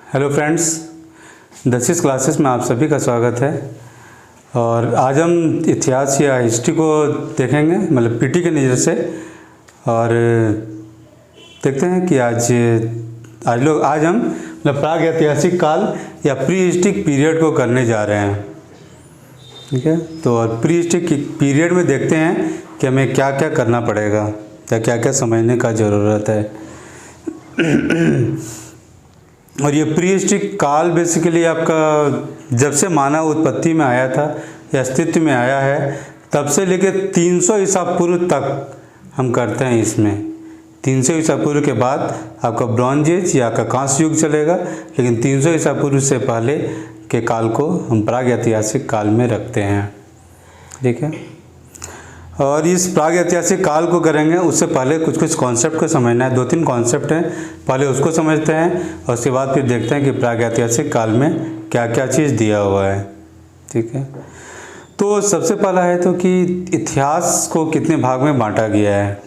Hello friends, दसिस classes में आप सभी का स्वागत है। और आज हम इतिहास या हिस्ट्री को देखेंगे, मतलब पीटी के नज़र से। और देखते हैं कि आज हम मतलब प्राग ऐतिहासिक काल या प्री हिस्ट्रिक पीरियड को करने जा रहे हैं। ठीक है, तो प्री हिस्ट्रिक पीरियड में देखते हैं कि हमें क्या क्या करना पड़ेगा या क्या क्या समझने का ज़रूरत है। और ये प्री हिस्ट्रिक काल बेसिकली आपका जब से मानव उत्पत्ति में आया था या अस्तित्व में आया है तब से लेकर 300 ईसा पूर्व तक हम करते हैं। इसमें 300 ईसा पूर्व के बाद आपका ब्रॉन्ज एज या आपका कांस्य युग चलेगा, लेकिन 300 ईसा पूर्व से पहले के काल को हम प्राग ऐतिहासिक काल में रखते हैं। ठीक है, और इस प्राग ऐतिहासिक काल को करेंगे उससे पहले कुछ कॉन्सेप्ट को समझना है। 2-3 कॉन्सेप्ट हैं, पहले उसको समझते हैं और उसके बाद फिर देखते हैं कि प्राग ऐतिहासिक काल में क्या क्या चीज़ दिया हुआ है। ठीक है, तो सबसे पहला है तो कि इतिहास को कितने भाग में बांटा गया है,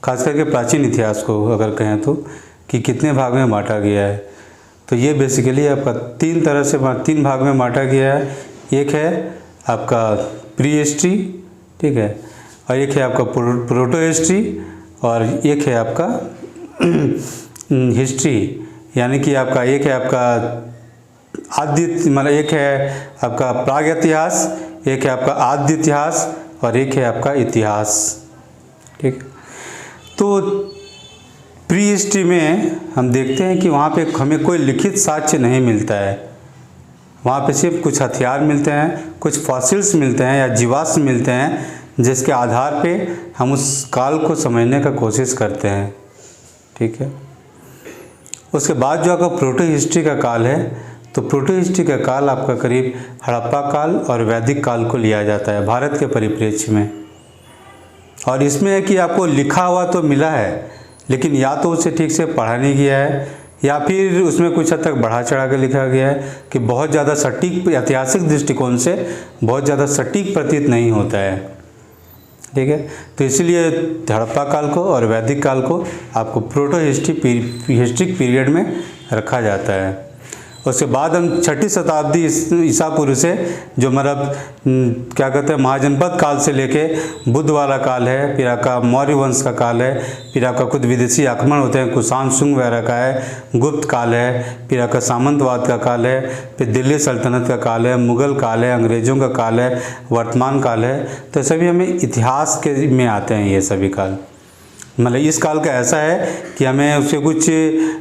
खास करके प्राचीन इतिहास को अगर कहें तो कि कितने भाग में बांटा गया है। तो ये बेसिकली आपका 3 भाग में बांटा गया है। एक है आपका प्री हिस्ट्री, ठीक है, और एक है आपका प्रोटो हिस्ट्री, और एक है आपका हिस्ट्री, यानी कि आपका एक है आपका आद्य, मतलब एक है आपका प्राग इतिहास, एक है आपका आद्य इतिहास और एक है आपका इतिहास। ठीक है, तो प्री हिस्ट्री में हम देखते हैं कि वहाँ पे हमें कोई लिखित साक्ष्य नहीं मिलता है। वहाँ पे सिर्फ कुछ हथियार मिलते हैं, कुछ फॉसिल्स मिलते हैं या जीवाश्म मिलते हैं, जिसके आधार पे हम उस काल को समझने का कोशिश करते हैं। ठीक है, उसके बाद जो आपका प्रोटो हिस्ट्री का काल है, तो प्रोटो हिस्ट्री का काल आपका करीब हड़प्पा काल और वैदिक काल को लिया जाता है भारत के परिप्रेक्ष्य में। और इसमें है कि आपको लिखा हुआ तो मिला है, लेकिन या तो उसे ठीक से पढ़ा नहीं गया है या फिर उसमें कुछ हद तक बढ़ा चढ़ा के लिखा गया है कि बहुत ज़्यादा सटीक, ऐतिहासिक दृष्टिकोण से बहुत ज़्यादा सटीक प्रतीत नहीं होता है। ठीक है, तो इसलिए हड़प्पा काल को और वैदिक काल को आपको प्रोटो हिस्ट्रिक पीरियड में रखा जाता है। उसके बाद हम 6ठी शताब्दी ईसा पूर्व से जो मतलब क्या कहते हैं महाजनपद काल से लेके बुद्ध वाला काल है, फिर आपका मौर्य वंश का काल है, फिर आपका कुछ विदेशी आक्रमण होते हैं, कुषाण शुंग वगैरह का है, गुप्त काल है, फिर आपका सामंतवाद का काल है, फिर दिल्ली सल्तनत का काल है, मुग़ल काल है, अंग्रेज़ों का काल है, वर्तमान काल है। तो सभी हमें इतिहास के में आते हैं ये सभी काल। मतलब इस काल का ऐसा है कि हमें उससे कुछ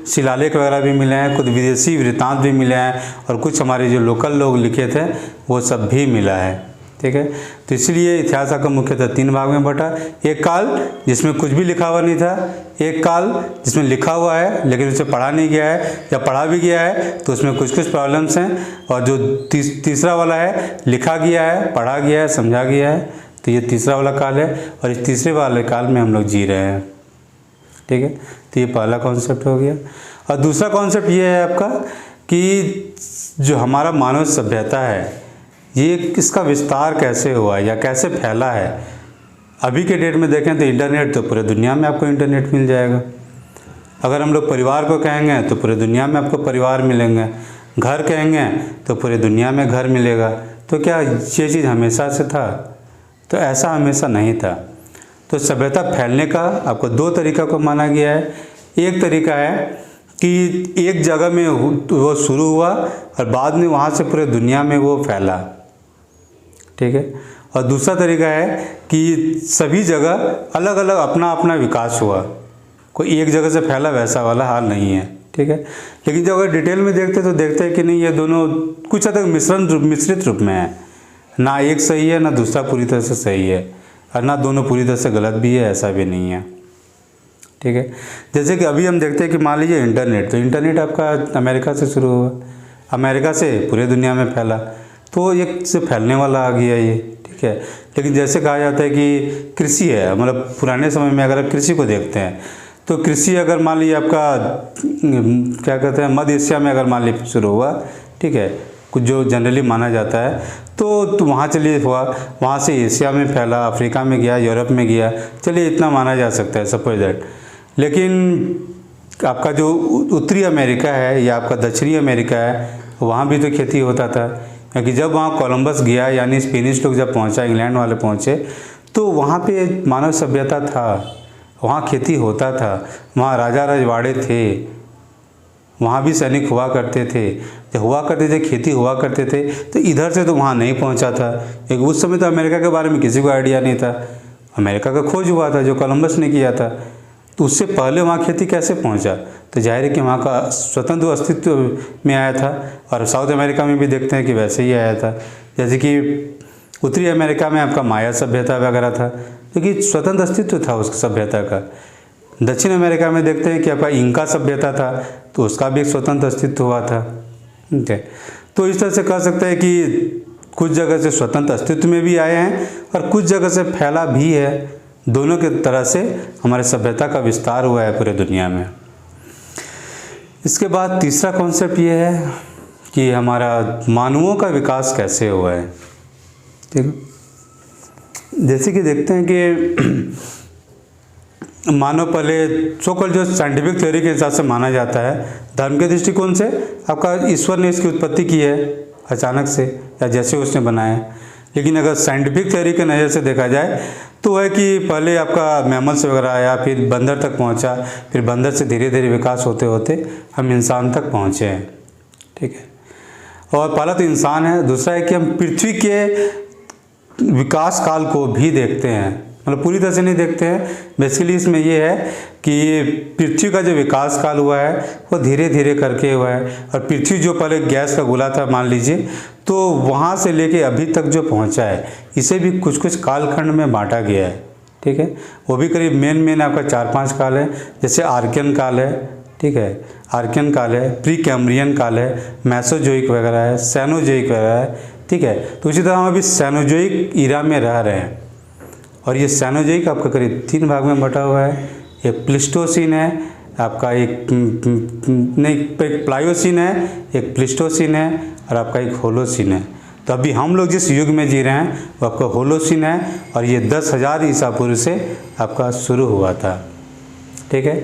शिलालेख वगैरह भी मिले हैं, कुछ विदेशी वृत्तांत भी मिले हैं और कुछ हमारे जो लोकल लोग लिखे थे वो सब भी मिला है। ठीक है, तो इसलिए इतिहास का मुख्यतः 3 भाग में बटा। एक काल जिसमें कुछ भी लिखा हुआ नहीं था, एक काल जिसमें लिखा हुआ है लेकिन उसे पढ़ा नहीं गया है या पढ़ा भी गया है तो उसमें कुछ प्रॉब्लम्स हैं, और जो तीसरा वाला है लिखा गया है, पढ़ा गया है, समझा गया है, तो ये तीसरा वाला काल है और इस तीसरे वाले काल में हम लोग जी रहे हैं। ठीक है, तो ये पहला कॉन्सेप्ट हो गया। और दूसरा कॉन्सेप्ट ये है आपका कि जो हमारा मानव सभ्यता है ये इसका विस्तार कैसे हुआ है या कैसे फैला है। अभी के डेट में देखें तो इंटरनेट, तो पूरे दुनिया में आपको इंटरनेट मिल जाएगा। अगर हम लोग परिवार को कहेंगे तो पूरे दुनिया में आपको परिवार मिलेंगे, घर कहेंगे तो पूरे दुनिया में घर मिलेगा। तो क्या ये चीज़ हमेशा से था? तो ऐसा हमेशा नहीं था। तो सभ्यता फैलने का आपको 2 तरीका को माना गया है। एक तरीका है कि एक जगह में वो शुरू हुआ और बाद में वहाँ से पूरे दुनिया में वो फैला। ठीक है, और दूसरा तरीका है कि सभी जगह अलग अलग अपना अपना विकास हुआ, कोई एक जगह से फैला वैसा वाला हाल नहीं है। ठीक है, लेकिन जब अगर डिटेल में देखते तो देखते हैं कि नहीं, ये दोनों कुछ हद तक मिश्रित रूप में है। ना एक सही है ना दूसरा पूरी तरह से सही है, और ना दोनों पूरी तरह से गलत भी है, ऐसा भी नहीं है। ठीक है, जैसे कि अभी हम देखते हैं कि मान लीजिए इंटरनेट, तो इंटरनेट आपका अमेरिका से शुरू हुआ, अमेरिका से पूरे दुनिया में फैला, तो एक से फैलने वाला आ गया ये। ठीक है, लेकिन जैसे कहा जाता है कि कृषि है, मतलब पुराने समय में अगर कृषि को देखते हैं तो कृषि अगर मान लीजिए आपका क्या कहते हैं मध्य एशिया में अगर मान लीजिए शुरू हुआ, ठीक है, कुछ जो जनरली माना जाता है, तो वहाँ चलिए हुआ, वहाँ से एशिया में फैला, अफ्रीका में गया, यूरोप में गया, चलिए इतना माना जा सकता है, सपोज दैट। लेकिन आपका जो उत्तरी अमेरिका है या आपका दक्षिणी अमेरिका है, वहाँ भी तो खेती होता था, क्योंकि जब वहाँ कोलंबस गया यानी स्पेनिश लोग जब पहुँचा, इंग्लैंड वाले पहुँचे, तो वहाँ पे मानव सभ्यता था, वहाँ खेती होता था, वहाँ राजा रजवाड़े थे, वहाँ भी सैनिक हुआ करते थे, जब हुआ करते थे खेती हुआ करते थे, तो इधर से तो वहाँ नहीं पहुँचा था, क्योंकि उस समय तो अमेरिका के बारे में किसी को आइडिया नहीं था। अमेरिका का खोज हुआ था जो कोलंबस ने किया था, तो उससे पहले वहाँ खेती कैसे पहुँचा? तो जाहिर है कि वहाँ का स्वतंत्र अस्तित्व में आया था। और साउथ अमेरिका में भी देखते हैं कि वैसे ही आया था, जैसे कि उत्तरी अमेरिका में आपका माया सभ्यता वगैरह था, क्योंकि स्वतंत्र अस्तित्व था उस सभ्यता का। दक्षिण अमेरिका में देखते हैं कि आपका इंका सभ्यता था, तो उसका भी एक स्वतंत्र अस्तित्व हुआ था। ठीक है, तो इस तरह से कह सकते हैं कि कुछ जगह से स्वतंत्र अस्तित्व में भी आए हैं और कुछ जगह से फैला भी है। दोनों के तरह से हमारे सभ्यता का विस्तार हुआ है पूरे दुनिया में। इसके बाद तीसरा कॉन्सेप्ट ये है कि हमारा मानवों का विकास कैसे हुआ है। ठीक है, जैसे कि देखते हैं कि मानव पहले सोकल जो साइंटिफिक थ्योरी के हिसाब से माना जाता है, धर्म के दृष्टिकोण से आपका ईश्वर ने इसकी उत्पत्ति की है अचानक से या जैसे उसने बनाया। लेकिन अगर साइंटिफिक थ्योरी के नज़र से देखा जाए तो है कि पहले आपका मैमल्स वगैरह आया, फिर बंदर तक पहुंचा, फिर बंदर से धीरे धीरे विकास होते होते हम इंसान तक पहुंचे हैं। ठीक है, और पहला तो इंसान है, दूसरा है कि हम पृथ्वी के विकास काल को भी देखते हैं, मतलब पूरी तरह से नहीं देखते हैं। बेसिकली इसमें ये है कि पृथ्वी का जो विकास काल हुआ है वो धीरे धीरे करके हुआ है, और पृथ्वी जो पहले गैस का गोला था मान लीजिए, तो वहाँ से लेके अभी तक जो पहुँचा है इसे भी कुछ कुछ कालखंड में बांटा गया है। ठीक है, वो भी करीब मेन आपका 4-5 काल है, जैसे आर्कियन काल है। ठीक है, आर्कियन काल है, प्री कैम्ब्रियन काल है, मैसोजोइक वगैरह है, सैनोजोइक वगैरह है। ठीक है, तो इसी तरह हम अभी सैनोजोइक ईरा में रह रहे हैं, और ये सैनोजोइक आपका करीब 3 भाग में बटा हुआ है। एक प्लिस्टोसिन है आपका, एक प्लायोसिन है, एक प्लिस्टोसिन है, और आपका एक होलोसिन है। तो अभी हम लोग जिस युग में जी रहे हैं वो आपका होलोसिन है, और ये 10,000 ईसा पूर्व से आपका शुरू हुआ था। ठीक है,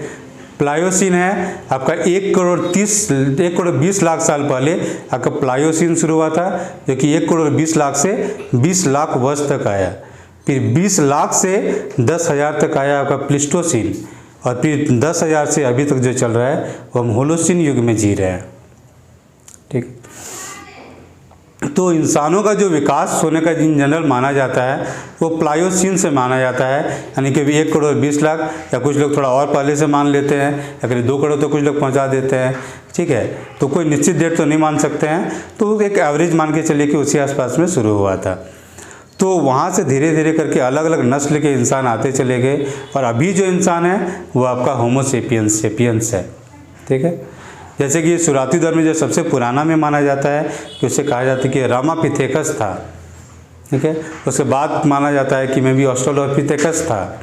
प्लायोसिन है आपका 1 करोड़ 20 लाख साल पहले आपका प्लायोसिन शुरू हुआ था, जो कि 1 करोड़ 20 लाख से 20 लाख वर्ष तक आया। फिर 20 लाख से 10,000 तक आया आपका प्लिस्टोसिन, और फिर 10,000 से अभी तक जो चल रहा है वो हम होलोसिन युग में जी रहे हैं। ठीक, तो इंसानों का जो विकास होने का जिन जनरल माना जाता है वो प्लायोसिन से माना जाता है, यानी कि 1 करोड़ 20 लाख, या कुछ लोग थोड़ा और पहले से मान लेते हैं, या करीब 2 करोड़ तो कुछ लोग पहुंचा देते हैं। ठीक है, तो कोई निश्चित डेट तो नहीं मान सकते हैं, तो एक एवरेज मान के चलिए कि उसी आसपास में शुरू हुआ था। तो वहाँ से धीरे धीरे करके अलग अलग नस्ल के इंसान आते चले गए, और अभी जो इंसान है वो आपका होमो सेपियंस है। ठीक है, जैसे कि शुरुआती दौर में जो सबसे पुराना में माना जाता है कि उसे कहा जाता है कि रामापिथेकस था। ठीक है, उसके बाद माना जाता है कि मे बी ऑस्ट्रेलोपिथेकस था।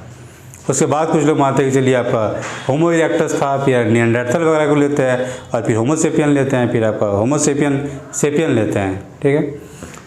उसके बाद कुछ लोग मानते हैं कि चलिए आपका होमो इरेक्टस था, फिर निएंडरथल वगैरह को लेते हैं, और फिर होमो सेपियन लेते हैं, फिर आपका होमो सेपियन लेते हैं। ठीक है,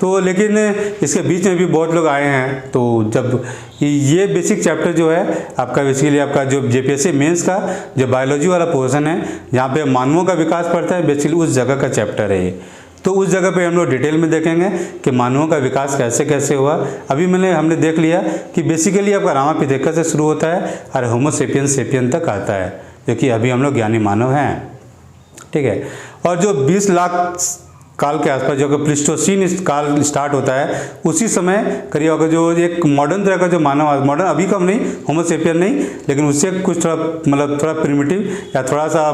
तो लेकिन इसके बीच में भी बहुत लोग आए हैं। तो जब ये बेसिक चैप्टर जो है आपका बेसिकली आपका जो जेपीएससी मेंस का जो बायोलॉजी वाला पोर्शन है, जहाँ पे मानवों का विकास पढ़ता है, बेसिकली उस जगह का चैप्टर है ये। तो उस जगह पे हम लोग डिटेल में देखेंगे कि मानवों का विकास कैसे कैसे हुआ। अभी हमने देख लिया कि बेसिकली आपका रामापिथेकस से शुरू होता है और होमो सेपियन तक आता है, जो कि अभी हम लोग ज्ञानी मानव हैं। ठीक है, और जो 20 लाख काल के आसपास जो कि प्लिस्टोसिन काल स्टार्ट होता है, उसी समय करिए अगर जो एक मॉडर्न तरह का जो मानव, मॉडर्न अभी कम नहीं, होमो सेपियन नहीं, लेकिन उससे कुछ थोड़ा प्रिमिटिव या थोड़ा सा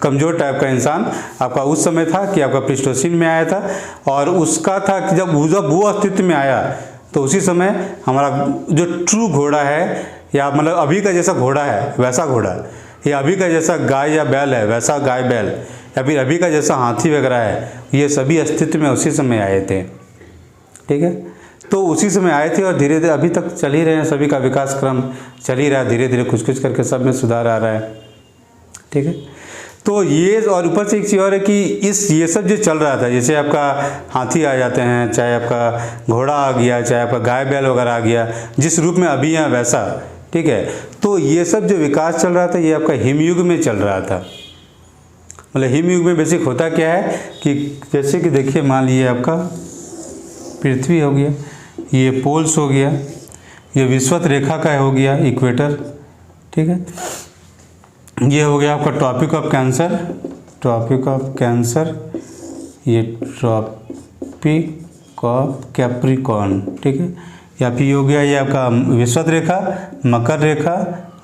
कमज़ोर टाइप का इंसान आपका उस समय था कि आपका प्लिस्टोसिन में आया था। और उसका था कि जब वो अस्तित्व में आया तो उसी समय हमारा जो ट्रू घोड़ा है, या अभी का जैसा घोड़ा है वैसा घोड़ा, या अभी का जैसा गाय या बैल है वैसा गाय बैल, या फिर अभी का जैसा हाथी वगैरह है, ये सभी अस्तित्व में उसी समय आए थे। ठीक है, तो उसी समय आए थे और धीरे धीरे अभी तक चल ही रहे हैं, सभी का विकास क्रम चल ही रहा है, धीरे धीरे कुछ कुछ करके सब में सुधार आ रहा है। ठीक है, तो ये, और ऊपर से एक चीज़ और है कि ये सब जो चल रहा था, जैसे आपका हाथी आ जाते हैं, चाहे आपका घोड़ा आ गया, चाहे आपका गाय बैल वगैरह आ गया, जिस रूप में अभी है वैसा, ठीक है। तो ये सब जो विकास चल रहा था ये आपका हिमयुग में चल रहा था। मतलब हिमयुग में बेसिक होता क्या है कि जैसे कि देखिए मान लीजिए आपका पृथ्वी हो गया, ये पोल्स हो गया, ये विषुवत रेखा का हो गया इक्वेटर, ठीक है। ये हो गया आपका Tropic of Cancer, Tropic of Cancer, ये ट्रॉपिक ऑफ कैप्रिकॉर्न, ठीक है। या फिर हो गया ये आपका विषुवत रेखा, मकर रेखा,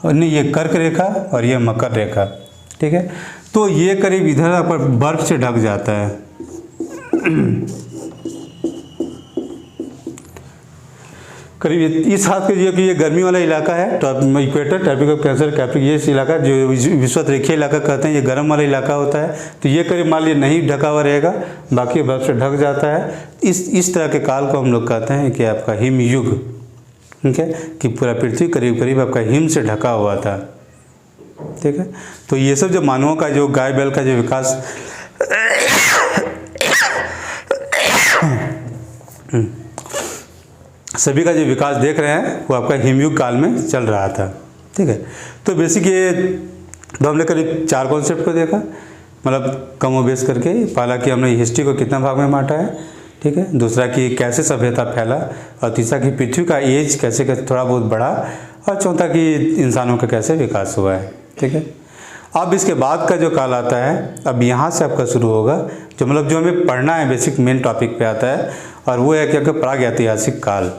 और नहीं ये कर्क रेखा और ये मकर रेखा, ठीक है। तो ये करीब इधर पर बर्फ से ढक जाता है। करीब इस हाथ के जो कि ये गर्मी वाला इलाका है equator, Tropic of Cancer, Capricorn, ये इलाका जो विषुवत रेखीय इलाका कहते हैं, ये गर्म वाला इलाका होता है। तो ये करीब मान लीजिए नहीं ढका हुआ रहेगा, बाकी बर्फ से ढक जाता है। इस तरह के काल को हम लोग कहते हैं कि आपका हिमयुग, ठीक है, कि पूरा पृथ्वी करीब करीब आपका हिम से ढका हुआ था, ठीक है। तो ये सब जो मानवों का जो गाय बैल का जो विकास सभी का जो विकास देख रहे हैं वो आपका हिमयुग काल में चल रहा था, ठीक है। तो बेसिक ये तो हमने करीब 4 कॉन्सेप्ट को देखा, मतलब कम और बेस करके। पहला कि हमने हिस्ट्री को कितना भाग में बांटा है, ठीक है। दूसरा कि कैसे सभ्यता फैला, और तीसरा कि पृथ्वी का एज कैसे कैसे थोड़ा बहुत बढ़ा, और चौथा कि इंसानों का कैसे विकास हुआ है, ठीक है। अब इसके बाद का जो काल आता है, अब यहाँ से आपका शुरू होगा जो मतलब जो हमें पढ़ना है बेसिक मेन टॉपिक पे आता है, और वो है कि आपका प्रागैतिहासिक काल,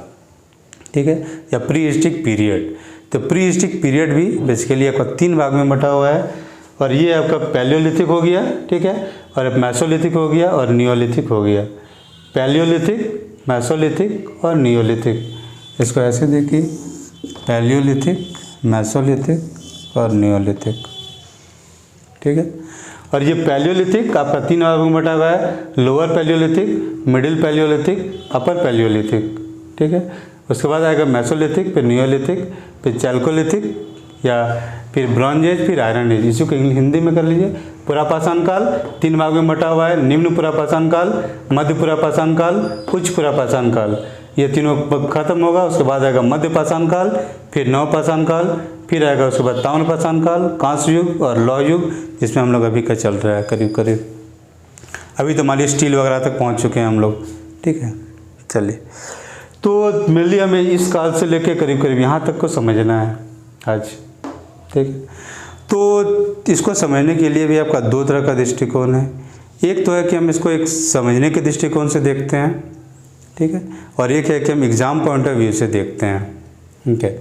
ठीक है, या प्री हिस्ट्रिक पीरियड। तो प्री हिस्ट्रिक पीरियड भी बेसिकली आपका 3 भाग में बटा हुआ है, और ये आपका पैलियोलिथिक हो गया, ठीक है, और मेसोलिथिक हो गया और नियोलिथिक हो गया। पैलियोलिथिक, मेसोलिथिक और नियोलिथिक। इसको ऐसे देखिए, पैलियोलिथिक, मेसोलिथिक और नियोलिथिक, ठीक है। और ये पैलियोलिथिक आपका 3 भागों में बटा हुआ है, लोअर पैलियोलिथिक, मिडिल पैलियोलिथिक, अपर पैलियोलिथिक, ठीक है। उसके बाद आएगा मेसोलिथिक, फिर नियोलिथिक, फिर चैल्कोलिथिक, या फिर ब्रॉन्ज एज, फिर आयरन एज। इसी को हिंदी में कर लीजिए। पुरापाषाण काल 3 भाग में बटा हुआ है, निम्न पुरापाषाण काल, मध्य पुरापाषाण काल, उच्च पुरापाषाण काल। ये तीनों खत्म होगा, उसके बाद आएगा मध्य पाषाण काल, फिर नवपाषाण काल, फिर आएगा उसके बाद ताम्रपाषाण काल, कांस्य युग और लौह युग, जिसमें हम लोग अभी का चल रहा है करीब करीब। अभी तो मान लीजिए स्टील वगैरह तक पहुंच चुके हैं हम लोग, ठीक है। चलिए, तो मेनली हमें इस काल से लेके करीब करीब यहाँ तक को समझना है आज, ठीक है। तो इसको समझने के लिए भी आपका 2 तरह का दृष्टिकोण है। एक तो है कि हम इसको एक समझने के दृष्टिकोण से देखते हैं, ठीक है, और एक है कि हम एग्ज़ाम पॉइंट ऑफ व्यू से देखते हैं, ठीक है।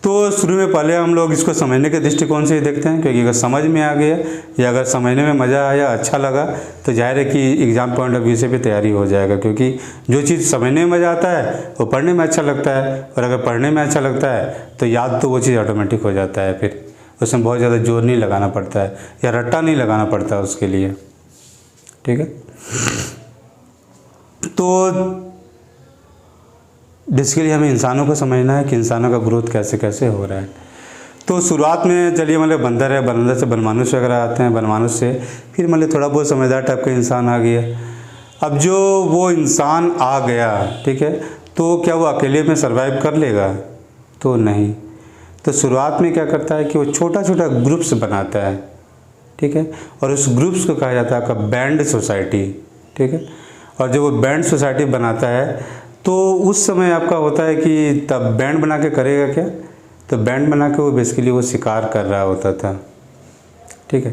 तो शुरू में पहले हम लोग इसको समझने के दृष्टिकोण से ही देखते हैं, क्योंकि अगर समझ में आ गया या अगर समझने में मज़ा आया, अच्छा लगा, तो जाहिर है कि एग्ज़ाम पॉइंट ऑफ व्यू से भी तैयारी हो जाएगा। क्योंकि जो चीज़ समझने में मज़ा आता है वो पढ़ने में अच्छा लगता है, और अगर पढ़ने में अच्छा लगता है तो याद तो वो चीज़ ऑटोमेटिक हो जाता है, फिर उसमें बहुत ज़्यादा जोर नहीं लगाना पड़ता है या रट्टा नहीं लगाना पड़ता है उसके लिए, ठीक है। तो बेसिकली हमें इंसानों को समझना है कि इंसानों का ग्रोथ कैसे कैसे हो रहा है। तो शुरुआत में चलिए मतलब बंदर है, बंदर से बनमानुष वगैरह आते हैं, बनमानुष से फिर मतलब थोड़ा बहुत समझदार टाइप का इंसान आ गया। अब जो वो इंसान आ गया, ठीक है, तो क्या वो अकेले में सर्वाइव कर लेगा? तो नहीं। तो शुरुआत में क्या करता है कि वो छोटा छोटा ग्रुप्स बनाता है, ठीक है, और उस ग्रुप्स को कहा जाता है आपका बैंड सोसाइटी, ठीक है। और जब वो बैंड सोसाइटी बनाता है तो उस समय आपका होता है कि तब बैंड बना के करेगा क्या? तो बैंड बना के वो बेसिकली वो शिकार कर रहा होता था, ठीक है।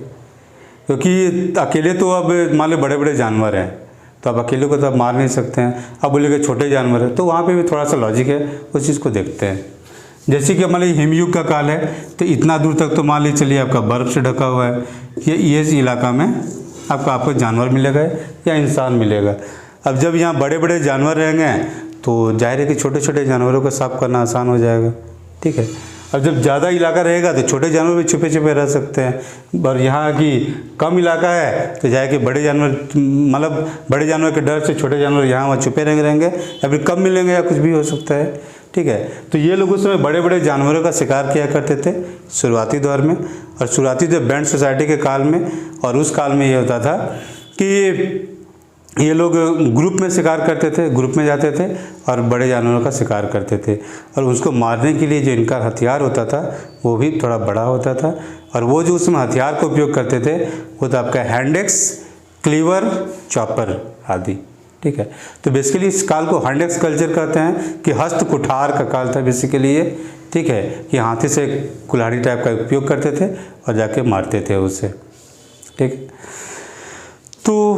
क्योंकि अकेले तो अब मान लो बड़े बड़े जानवर हैं, तो अब अकेले को तो आप मार नहीं सकते हैं। अब बोलेंगे छोटे जानवर है, तो वहाँ पे भी थोड़ा सा लॉजिक है, उस चीज़ को देखते हैं। जैसे कि मान लीजिए हिमयुग का काल है, तो इतना दूर तक तो मान लीजिए चलिए आपका बर्फ़ से ढका हुआ है। ये इस इलाका में आपको जानवर मिलेगा या इंसान मिलेगा। अब जब यहाँ बड़े बड़े जानवर रहेंगे तो जाहिर है कि छोटे छोटे जानवरों को साफ करना आसान हो जाएगा, ठीक है। अब जब ज़्यादा इलाका रहेगा तो छोटे जानवर भी छुपे छुपे रह सकते हैं, और यहाँ की कम इलाका है तो जाहिर कि बड़े जानवर मतलब बड़े जानवर के डर से छोटे जानवर यहाँ वहाँ छुपे रहेंगे या फिर कम मिलेंगे या कुछ भी हो सकता है, ठीक है। तो ये लोग उस समय बड़े बड़े जानवरों का शिकार किया करते थे शुरुआती दौर में, और शुरुआती जो बैंड सोसाइटी के काल में, और उस काल में ये होता था कि ये लोग ग्रुप में शिकार करते थे, ग्रुप में जाते थे और बड़े जानवरों का शिकार करते थे, और उसको मारने के लिए जो इनका हथियार होता था वो भी थोड़ा बड़ा होता था, और वो जो उसमें हथियार का उपयोग करते थे वो था आपका हैंड एक्स, क्लीवर, चॉपर आदि। ठीक है, तो बेसिकली इस काल को हैंड एक्स कल्चर कहते हैं कि हस्त कुठार का काल था बेसिकली ये। ठीक है, कि हाथी से कुल्हाड़ी टाइप का उपयोग करते थे और जाके मारते थे उससे। ठीक है, तो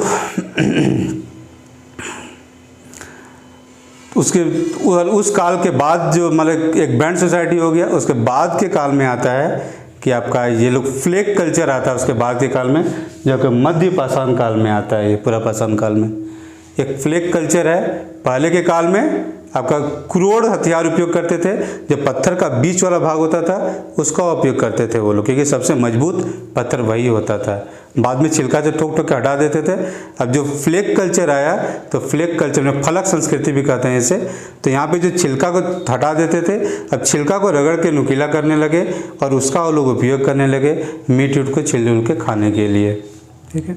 उस काल के बाद जो मतलब एक बैंड सोसाइटी हो गया, उसके बाद के काल में आता है कि आपका ये लोग फ्लेक कल्चर आता है उसके बाद के काल में, जो कि मध्य पाषाण काल में आता है। ये पूरा पाषाण काल में एक फ्लेक कल्चर है। पहले के काल में आपका क्रूर हथियार उपयोग करते थे, जो पत्थर का बीच वाला भाग होता था उसका उपयोग करते थे वो लोग, क्योंकि सबसे मजबूत पत्थर वही होता था। बाद में छिलका से ठोक ठोक के हटा देते थे। अब जो फ्लेक कल्चर आया, तो फ्लेक कल्चर में फलक संस्कृति भी कहते हैं इसे, तो यहाँ पे जो छिलका को हटा देते थे, अब छिलका को रगड़ के नुकीला करने लगे और उसका वो लोग उपयोग करने लगे मीट उट को छिल उल के खाने के लिए। ठीक है,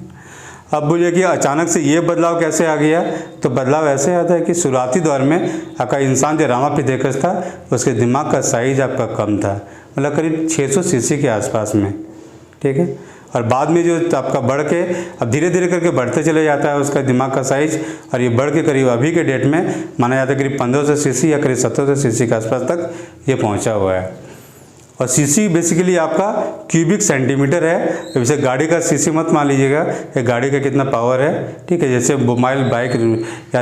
अब बोलिए कि अचानक से ये बदलाव कैसे आ गया, तो बदलाव ऐसे आता है कि शुरुआती दौर में आपका इंसान जो रामापिथेकस था उसके दिमाग का साइज आपका कम था, मतलब करीब 600 सीसी के आसपास में। ठीक है, और बाद में जो आपका बढ़ के अब धीरे धीरे करके बढ़ते चले जाता है उसका दिमाग का साइज, और ये बढ़ के करीब अभी के डेट में माना जाता है करीब 1500 सीसी या करीब 1700 सीसी के आसपास तक ये पहुँचा हुआ है। और सीसी बेसिकली आपका क्यूबिक सेंटीमीटर है। जैसे गाड़ी का सीसी मत मान लीजिएगा कि गाड़ी का कितना पावर है। ठीक है, जैसे मोबाइल बाइक या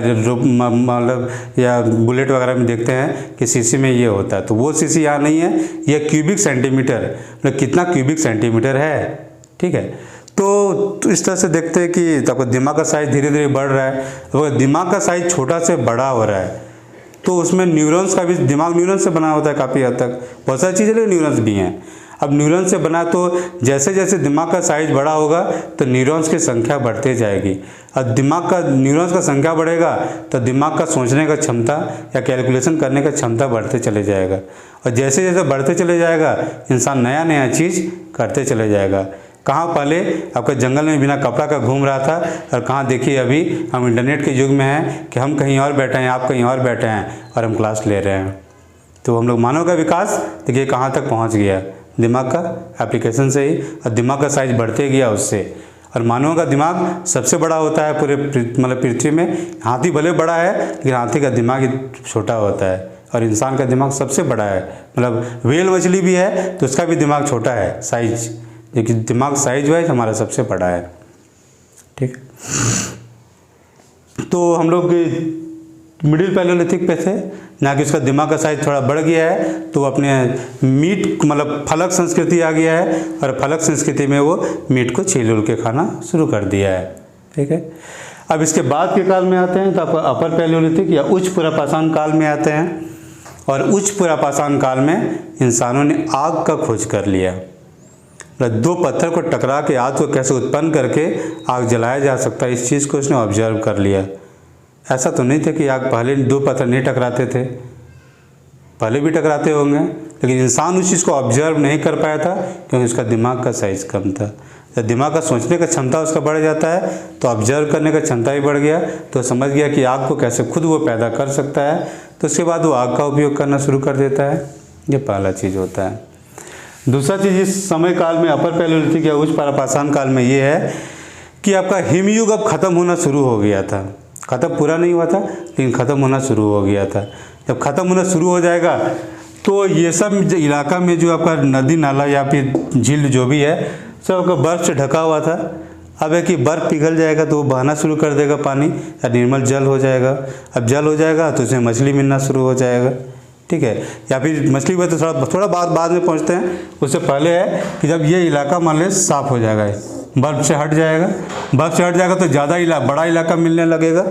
मतलब या बुलेट वगैरह में देखते हैं कि सीसी में ये होता है, तो वो सीसी यहाँ नहीं है, ये क्यूबिक सेंटीमीटर, मतलब कितना क्यूबिक सेंटीमीटर है। ठीक है, तो इस तरह से देखते हैं कि आपका दिमाग का साइज धीरे धीरे बढ़ रहा है। अगर दिमाग का साइज छोटा से बड़ा हो रहा है तो उसमें न्यूरॉन्स का भी, दिमाग न्यूरॉन्स से बना होता है काफ़ी हद तक, बहुत सारी चीज़ें लेकिन न्यूरॉन्स भी हैं। अब न्यूरॉन्स से बना तो जैसे जैसे दिमाग का साइज बड़ा होगा तो न्यूरॉन्स की संख्या बढ़ते जाएगी। अब दिमाग का न्यूरॉन्स का संख्या बढ़ेगा तो दिमाग का सोचने का क्षमता या कैलकुलेशन करने का क्षमता बढ़ते चले जाएगा, और जैसे जैसे बढ़ते चले जाएगा इंसान नया नया चीज़ करते चले जाएगा। कहाँ पहले आपका जंगल में बिना कपड़ा का घूम रहा था, और कहाँ देखिए अभी हम इंटरनेट के युग में हैं कि हम कहीं और बैठे हैं, आप कहीं और बैठे हैं और हम क्लास ले रहे हैं। तो हम लोग मानव का विकास देखिए कहाँ तक पहुँच गया, दिमाग का एप्लीकेशन से ही, और दिमाग का साइज बढ़ते गया उससे। और मानव का दिमाग सबसे बड़ा होता है पूरे मतलब पृथ्वी में। हाथी भले बड़ा है लेकिन हाथी का दिमाग ही छोटा होता है, और इंसान का दिमाग सबसे बड़ा है। मतलब व्हेल मछली भी है तो उसका भी दिमाग छोटा है साइज, लेकिन दिमाग साइज वाइज हमारा सबसे बड़ा है। ठीक, तो हम लोग मिडिल पैलेयोलिथिक पे थे, ना कि उसका दिमाग का साइज थोड़ा बढ़ गया है तो अपने मीट मतलब फलक संस्कृति आ गया है, और फलक संस्कृति में वो मीट को छील उल के खाना शुरू कर दिया है। ठीक है, अब इसके बाद के काल में आते हैं तो आपका अपर पैलेयोलिथिक या उच्च पुरापाषाण काल में आते हैं। और उच्च पुरापाषाण काल में इंसानों ने आग का खोज कर लिया, दो पत्थर को टकरा के आग को कैसे उत्पन्न करके आग जलाया जा सकता है, इस चीज़ को उसने ऑब्जर्व कर लिया। ऐसा तो नहीं था कि आग पहले दो पत्थर नहीं टकराते थे, पहले भी टकराते होंगे, लेकिन इंसान उस चीज़ को ऑब्जर्व नहीं कर पाया था क्योंकि उसका दिमाग का साइज कम था। जब दिमाग का सोचने का क्षमता उसका बढ़ जाता है तो ऑब्जर्व करने का क्षमता भी बढ़ गया, तो समझ गया कि आग को कैसे खुद वो पैदा कर सकता है, तो उसके बाद वो आग का उपयोग करना शुरू कर देता है। ये पहला चीज़ होता है। दूसरा चीज़ इस समय काल में अपर पैलेयोलिथिक या उच्च पुरापाषाण काल में ये है कि आपका हिमयुग अब ख़त्म होना शुरू हो गया था। ख़त्म पूरा नहीं हुआ था लेकिन ख़त्म होना शुरू हो गया था। जब ख़त्म होना शुरू हो जाएगा तो ये सब इलाका में जो आपका नदी नाला या फिर झील जो भी है सब आपका बर्फ़ से ढका हुआ था। अब है कि बर्फ़ पिघल जाएगा तो वो बहना शुरू कर देगा पानी, या निर्मल जल हो जाएगा। अब जल हो जाएगा तो उसमें मछली मिलना शुरू हो जाएगा। ठीक है, या फिर मछली में तो थोड़ा बाद में पहुंचते हैं। उससे पहले है कि जब ये इलाका मान लें साफ़ हो जाएगा, बर्फ़ से हट जाएगा, बर्फ़ से हट जाएगा तो ज़्यादा बड़ा इलाका मिलने लगेगा।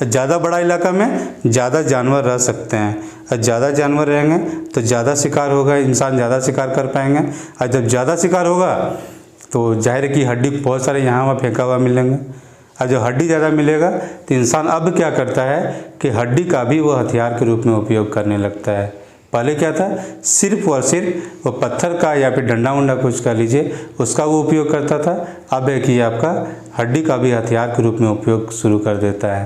ज़्यादा बड़ा इलाका में ज़्यादा जानवर रह सकते हैं, और ज़्यादा जानवर रहेंगे तो ज़्यादा शिकार होगा, इंसान ज़्यादा शिकार कर पाएंगे। और जब ज़्यादा शिकार होगा तो जाहिर है कि हड्डी बहुत सारे यहाँ वहाँ फेंका हुआ मिलेंगे, और जो हड्डी ज़्यादा मिलेगा तो इंसान अब क्या करता है कि हड्डी का भी वो हथियार के रूप में उपयोग करने लगता है। पहले क्या था, सिर्फ और सिर्फ वो पत्थर का या फिर डंडा वंडा कुछ कह लीजिए उसका वो उपयोग करता था। अब है कि आपका हड्डी का भी हथियार के रूप में उपयोग शुरू कर देता है।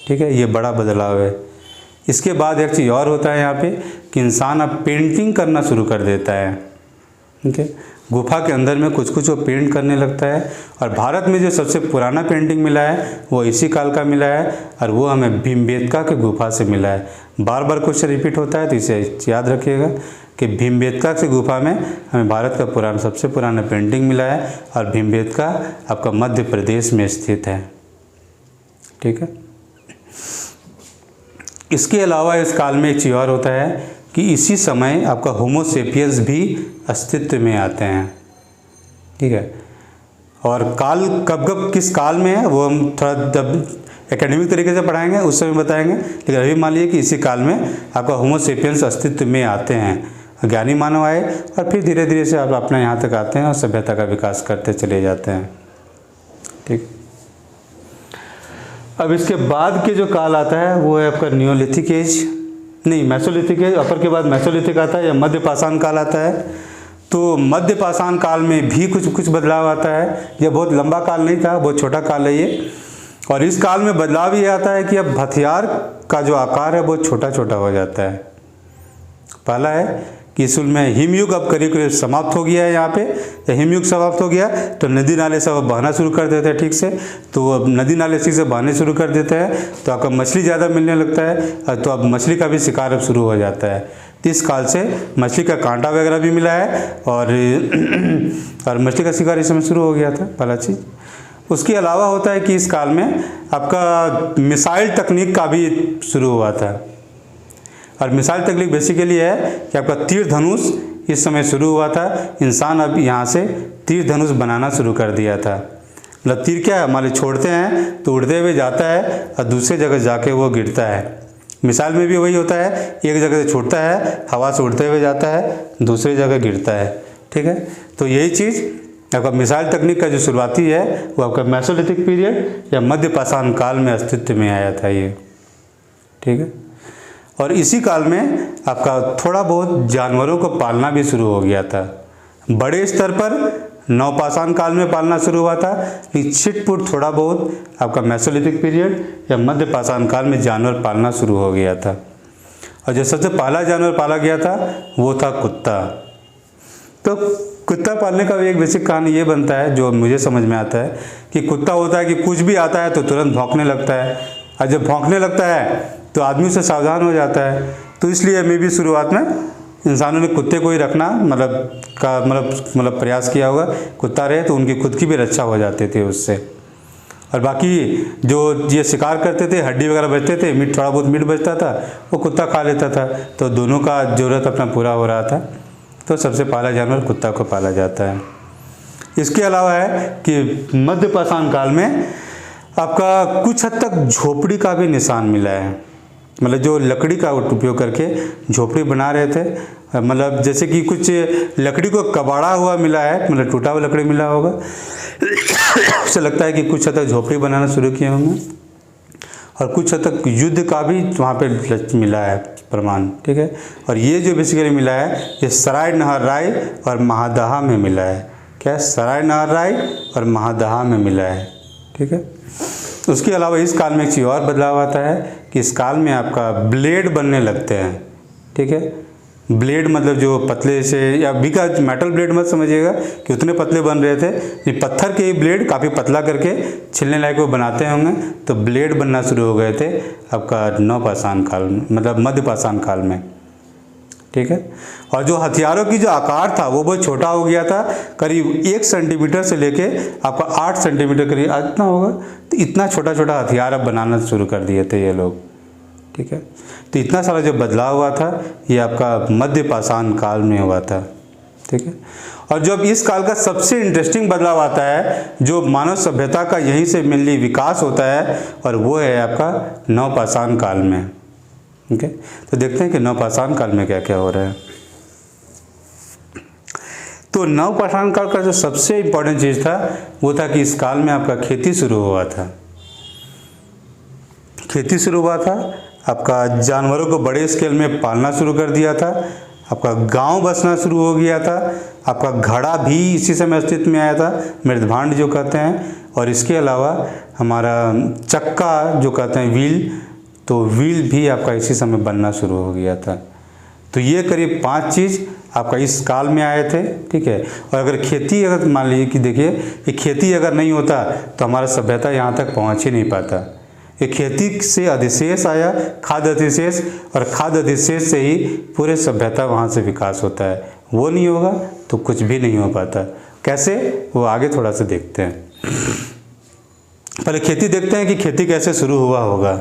ठीक है, ये बड़ा बदलाव है। इसके बाद एक चीज़ और होता है यहाँ पे कि इंसान अब पेंटिंग करना शुरू कर देता है। ठीक है, गुफा के अंदर में कुछ कुछ वो पेंट करने लगता है। और भारत में जो सबसे पुराना पेंटिंग मिला है वो इसी काल का मिला है और वो हमें भीमबेटका के गुफा से मिला है। बार बार क्वेश्चन रिपीट होता है तो इसे याद रखिएगा कि भीमबेटका से गुफा में हमें भारत का सबसे पुराना पेंटिंग मिला है और भीमबेटका आपका मध्य प्रदेश में स्थित है। ठीक है, इसके अलावा इस काल में एक चीज़ और होता है कि इसी समय आपका होमो सेपियंस भी अस्तित्व में आते हैं। ठीक है, और काल कब कब किस काल में है वो हम थोड़ा जब एकेडमिक तरीके से पढ़ाएंगे उस समय बताएंगे, लेकिन अभी मान लीजिए कि इसी काल में आपका होमो सेपियंस अस्तित्व में आते हैं। ज्ञानी मानव आए और फिर धीरे धीरे से आप अपना यहाँ तक आते हैं और सभ्यता का विकास करते चले जाते हैं। ठीक, अब इसके बाद के जो काल आता है वो है आपका न्यूलिथिक एज, नहीं मेसोलिथिक एज, अपर के बाद मेसोलिथिक आता है या मध्य पाषाण काल आता है। तो मध्य पाषाण काल में भी कुछ बदलाव आता है। यह बहुत लंबा काल नहीं था, बहुत छोटा काल है ये। और इस काल में बदलाव ये आता है कि अब हथियार का जो आकार है बहुत छोटा छोटा हो जाता है। पहला है कि इस में हिमयुग अब करीब करीब समाप्त हो गया है। यहाँ पे जब हिमयुग समाप्त हो गया तो नदी नाले सब बहना शुरू कर देते हैं। ठीक से, तो अब नदी नाले ठीक से बहने शुरू कर देते हैं तो आपका मछली ज़्यादा मिलने लगता है, तो अब मछली का भी शिकार अब शुरू हो जाता है। तो इस काल से मछली का कांटा वगैरह भी मिला है और मछली का शिकार इस समय शुरू हो गया था, पहला चीज़। उसके अलावा होता है कि इस काल में आपका मिसाइल तकनीक का भी शुरू हुआ था। और मिसाइल तकनीक बेसिकली है कि आपका तीर धनुष इस समय शुरू हुआ था। इंसान अब यहाँ से तीर धनुष बनाना शुरू कर दिया था। मतलब तीर क्या है, हमारे छोड़ते हैं तो उड़ते हुए जाता है और दूसरे जगह जाके वो गिरता है। मिसाइल में भी वही होता है, एक जगह से छूटता है, हवा से उड़ते हुए जाता है, दूसरी जगह गिरता है। ठीक है, तो यही चीज़ आपका मिसाइल तकनीक का जो शुरुआती है वो आपका मेसोलिथिक पीरियड या मध्य पाषाण काल में अस्तित्व में आया था ये। ठीक है, और इसी काल में आपका थोड़ा बहुत जानवरों को पालना भी शुरू हो गया था। बड़े स्तर पर नवपाषाण काल में पालना शुरू हुआ था, लेकिन छिटपुट थोड़ा बहुत आपका मेसोलिथिक पीरियड या मध्य पाषाण काल में जानवर पालना शुरू हो गया था। और जो सबसे पहला जानवर पाला गया था वो था कुत्ता। तो कुत्ता पालने का एक बेसिक कारण ये बनता है जो मुझे समझ में आता है कि कुत्ता होता है कि कुछ भी आता है तो तुरंत भौंकने लगता है, और जब भौंकने लगता है तो आदमी उससे सावधान हो जाता है। तो इसलिए मैं भी शुरुआत में इंसानों ने कुत्ते को ही रखना मतलब प्रयास किया होगा। कुत्ता रहे तो उनकी खुद की भी रक्षा हो जाते थे उससे। और बाकी जो ये शिकार करते थे, हड्डी वगैरह बचते थे, मीट थोड़ा बहुत मीट बचता था वो कुत्ता खा लेता था, तो दोनों का ज़रूरत अपना पूरा हो रहा था। तो सबसे पहला जानवर कुत्ता को पाला जाता है। इसके अलावा है कि मध्य पाषाण काल में आपका कुछ हद तक झोपड़ी का भी निशान मिला है। मतलब जो लकड़ी का उपयोग करके झोपड़ी बना रहे थे, मतलब जैसे कि कुछ लकड़ी को कबाड़ा हुआ मिला है, मतलब टूटा हुआ लकड़ी मिला होगा। उससे लगता है कि कुछ हद तक झोपड़ी बनाना शुरू किए होंगे। और कुछ हद तक युद्ध का भी वहाँ पे मिला है प्रमाण। ठीक है, और ये जो बेसिकली मिला है ये सराय नहर राय और महादहा में मिला है। क्या, सराय नहर राय और महादहा में मिला है। ठीक है, उसके अलावा इस काल में एक चीज़ और बदलाव आता है कि इस काल में आपका ब्लेड बनने लगते हैं। ठीक है, ब्लेड मतलब जो पतले से, या अभी का मेटल ब्लेड मत समझिएगा कि उतने पतले बन रहे थे, ये पत्थर के ही ब्लेड काफ़ी पतला करके छिलने लायक वो बनाते होंगे। तो ब्लेड बनना शुरू हो गए थे आपका नवपाषाण काल में, मतलब मध्य पाषाण काल में। ठीक है, और जो हथियारों की जो आकार था वो बहुत छोटा हो गया था, करीब 1 सेंटीमीटर से लेके आपका 8 सेंटीमीटर करीब इतना होगा। तो इतना छोटा छोटा हथियार अब बनाना शुरू कर दिए थे ये लोग। ठीक है, तो इतना सारा जो बदलाव हुआ था ये आपका मध्य पाषाण काल में हुआ था। ठीक है, और जब इस काल का सबसे इंटरेस्टिंग बदलाव आता है जो मानव सभ्यता का यहीं से मेनली विकास होता है, और वो है आपका नवपाषाण काल में। ठीक है, तो देखते हैं कि नवपाषाण काल में क्या क्या हो रहा है। तो नवपाषाण काल का जो सबसे इम्पोर्टेंट चीज़ था वो था कि इस काल में आपका खेती शुरू हुआ था। खेती शुरू हुआ था आपका जानवरों को बड़े स्केल में पालना शुरू कर दिया था, आपका गांव बसना शुरू हो गया था, आपका घड़ा भी इसी समय अस्तित्व में आया था, मृदभांड जो कहते हैं, और इसके अलावा हमारा चक्का जो कहते हैं व्हील, तो व्हील भी आपका इसी समय बनना शुरू हो गया था। तो ये करीब 5 चीज़ आपका इस काल में आए थे, ठीक है। और अगर खेती, अगर मान लीजिए कि देखिए कि खेती अगर नहीं होता तो हमारा सभ्यता यहाँ तक पहुँच ही नहीं पाता। ये खेती से अधिशेष आया, खाद्य अधिशेष, और खाद्य अधिशेष से ही पूरे सभ्यता वहाँ से विकास होता है। वो नहीं होगा तो कुछ भी नहीं हो पाता। कैसे, वो आगे थोड़ा सा देखते हैं। पहले खेती देखते हैं कि खेती कैसे शुरू हुआ होगा।